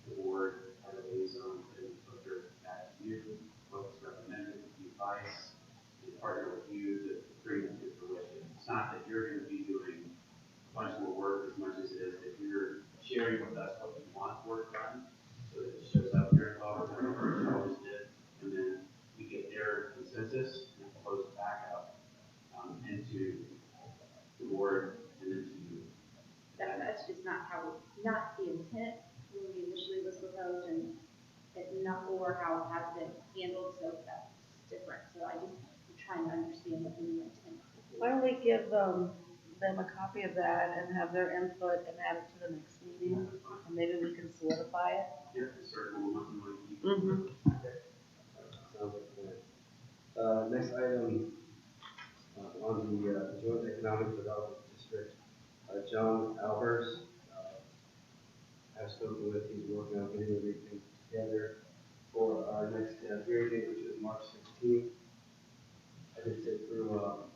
the board as a liaison, and filter back to you, what was recommended, the advice, and partner with you to bring it to fruition. It's not that you're going to be doing a bunch more work as much as it is that you're sharing with us what you want work done, so that it shows up here involved, I know what you always did, and then we get their consensus and close it back up into the board and then to you. That's just not not the intent when we initially was proposed and it not, or how it has been handled, so that's different. So I just, am trying to understand what the new intent is. Why don't we give them a copy of that and have their input and add it to the next meeting? And maybe we can solidify it. Yeah, certainly want to keep. Mm-hmm. Sounds like a plan. Next item, on the Joint Economic Development District, John Albers, I've spoken with, he's working on getting everything together for our next hearing date, which is March 16th. I did sit through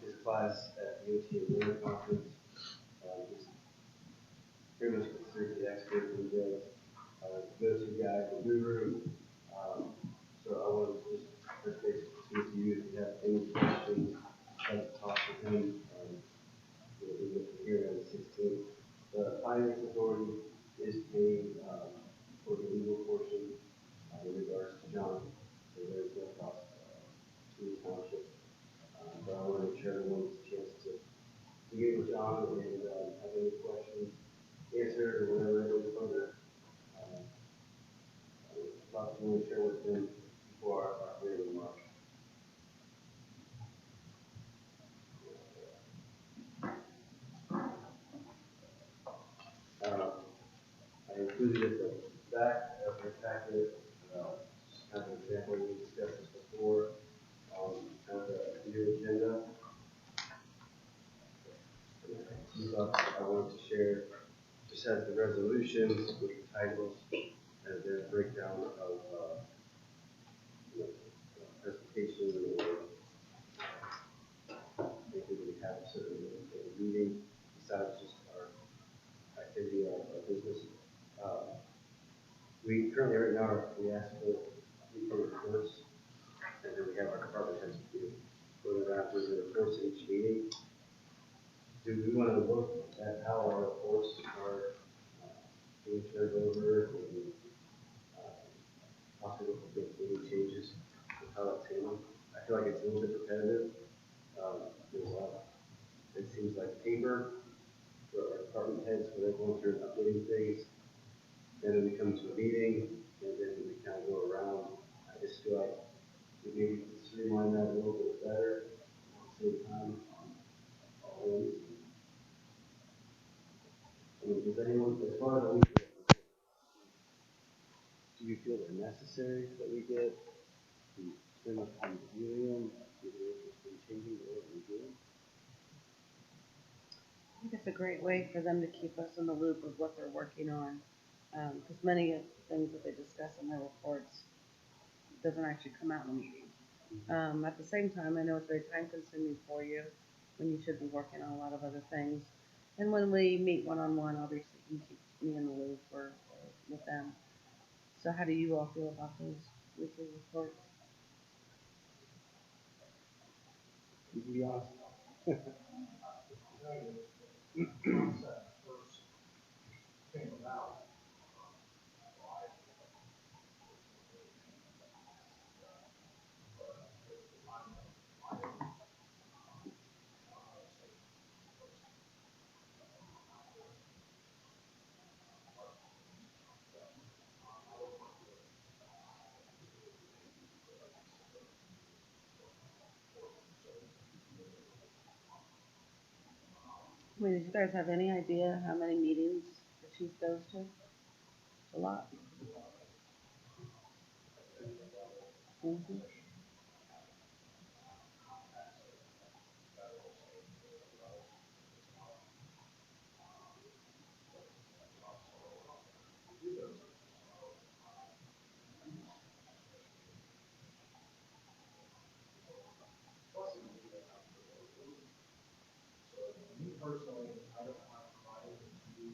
his class at the UT Atlanta conference. He's pretty much considered the expert in the go-to guy in the blue room. So I wanted to just touch base with you if you have any questions, like to talk with him. We get to hear on the 16th. The Finance Authority is paying for the legal portion in regards to John. So there's no cost to the township. But I want to make sure everyone gets a chance to get with John and have any questions answered or whatever it is further. I would love to really share with them before our hearing in March. I included at the back of your packet, just kind of an example, we discussed this before, kind of a new agenda. I wanted to share, just has the resolutions with the titles and their breakdown of, presentation or maybe we have certain meeting besides just our activity, our business. We currently right now, we ask for 3 reports, and then we have our department heads going around with the reports at each meeting. Do we want to look at how our reports are being turned over and possibly make any changes to how that's handled? I feel like it's a little bit repetitive. There's a lot. It seems like paper for our department heads when they're going through and updating things. And then we come to a meeting, and then we kind of go around. I just feel like we maybe can streamline that a little bit better at the same time on all ends. I mean, does anyone, as far as we do you feel they're necessary that we get? to spend the time reviewing them, see if there's interest in changing what we're doing. I think it's a great way for them to keep us in the loop of what they're working on. Because many of the things that they discuss in their reports doesn't actually come out in the meeting. At the same time, I know it's very time consuming for you when you should be working on a lot of other things. And when we meet one-on-one, obviously you can keep me in the loop or with them. So how do you all feel about those weekly reports? You can be honest. Concept first came about. I mean, do you guys have any idea how many meetings the chief goes to? It's a lot. Mhm. Me personally, I don't have provided to you.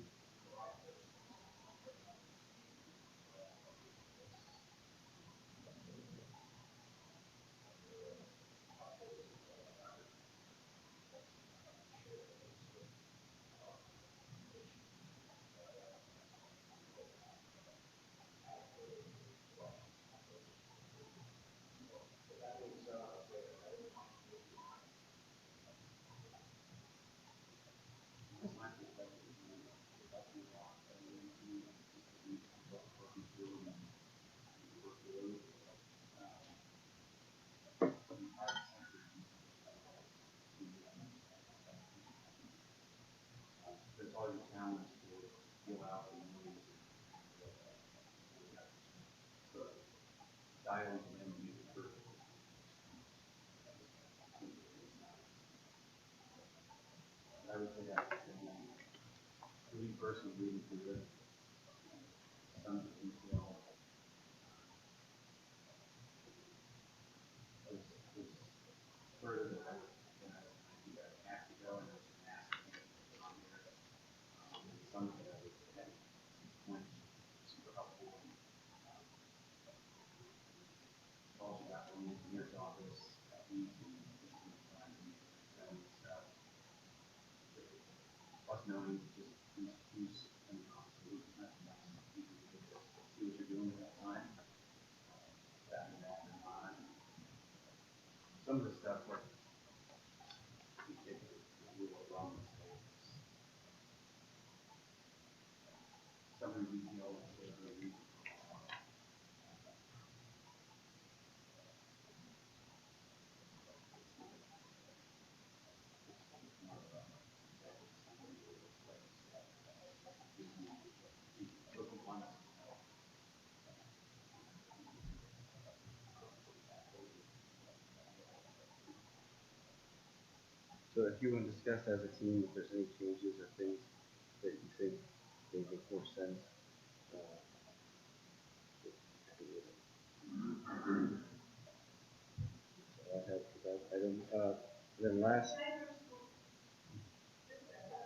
My perspective, if I can walk into just to be working through and work through. Private sector, that's all your challenge to go out and really so dial into them and make it perfect. I would say that for me personally, reading through it, some of the detail is further than I think I have to go, and there's some massive things on here. And some of it I would have went super helpful. Calls you back from the engineer's office, needs and plans and stuff. Plus knowing just who's in the office, who's not, you can see what you're doing at that time. That and that and on. Some of the stuff like you take a little wrong mistakes. Some of the detail is really so if you want to discuss as a team, if there's any changes or things that you think they make more sense, uh, I have that item. Then last,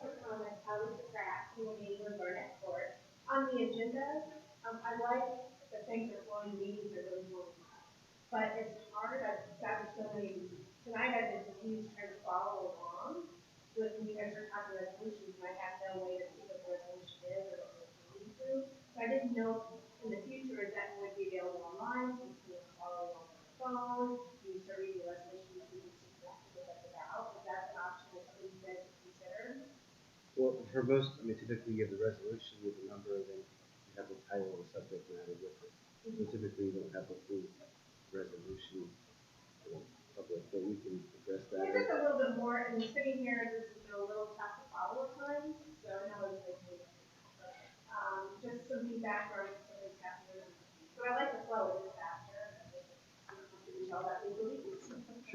Quick comment, Lisa Pratt, 218 Barnett Court. On the agenda, I like that things are flowing, meetings are really flowing well. But it's hard, I've gotten so many, tonight I've been confused trying to follow along with, when you guys are talking resolutions, and I have no way to see what the resolution is or what we're moving through. So I didn't know in the future, is that going to be available online, so you can follow along on the phone, you start reading the resolution, so you can see exactly what that's about. Is that an option, is something you guys would consider? well, for most, I mean, typically you have the resolution with the number, and then you have the title and the subject matter with it. So typically you don't have the full resolution for the public, but we can address Yeah, that. just a little bit more, and sitting here, this has been a little tough to follow at times, so I know it's like, just some feedback or something's happening. But I like the flow, it is faster.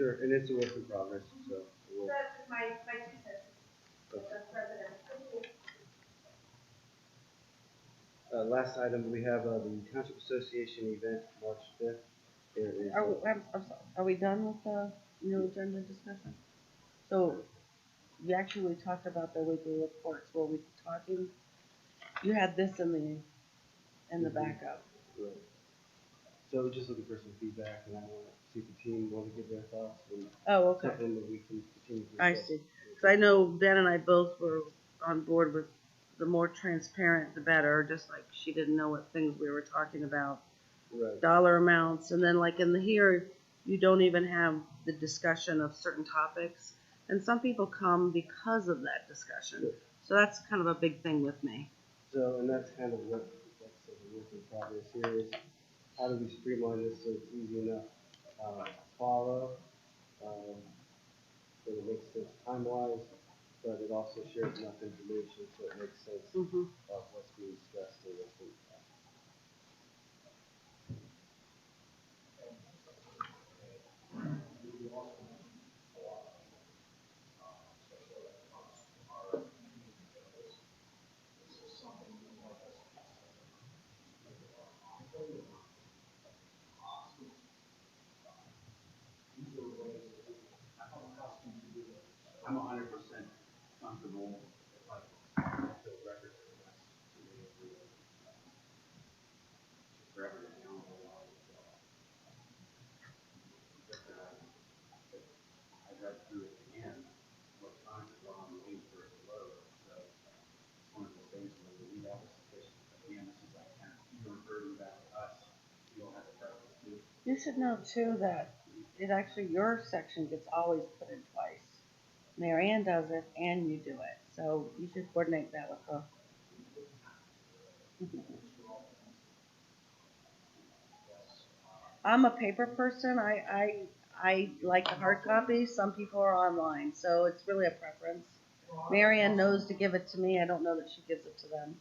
Sure, and it's a work in progress, so we'll, That's my 2 cents as a president. Thank you. last item, we have, the Township Association event, March 5th. There is, I'm sorry, are we done with the new agenda discussion? So, we actually talked about the weekly reports, were we talking, you had this in the backup. right. So we're just looking for some feedback, and I want to see if the team want to give their thoughts, and Oh, okay, something that we can continue to I discuss. see. Cause I know Ben and I both were on board with the more transparent, the better, just like she didn't know what things we were talking about. Right. Dollar amounts, and then like in the here, you don't even have the discussion of certain topics. And some people come because of that discussion. Sure. So that's kind of a big thing with me. So, and that's kind of what, that's the work in progress here is, how do we streamline this so it's easy enough, to follow, that it makes sense time-wise, but it also shares enough information so it makes sense Mm-hmm. of what's being discussed and what's being passed. I'm 100% comfortable if I fill records requests today forever down the line. I read through it again more times while I'm waiting for it to load. So it's one of those things where we have a sufficient, again, this is like kind of you're reverting back to us. You don't have a preference to. You should know too that it actually, your section gets always put in twice. Mary Ann does it and you do it. So you should coordinate that with her. I'm a paper person. I like the hard copy. Some people are online, so it's really a preference. Mary Ann knows to give it to me. I don't know that she gives it to them.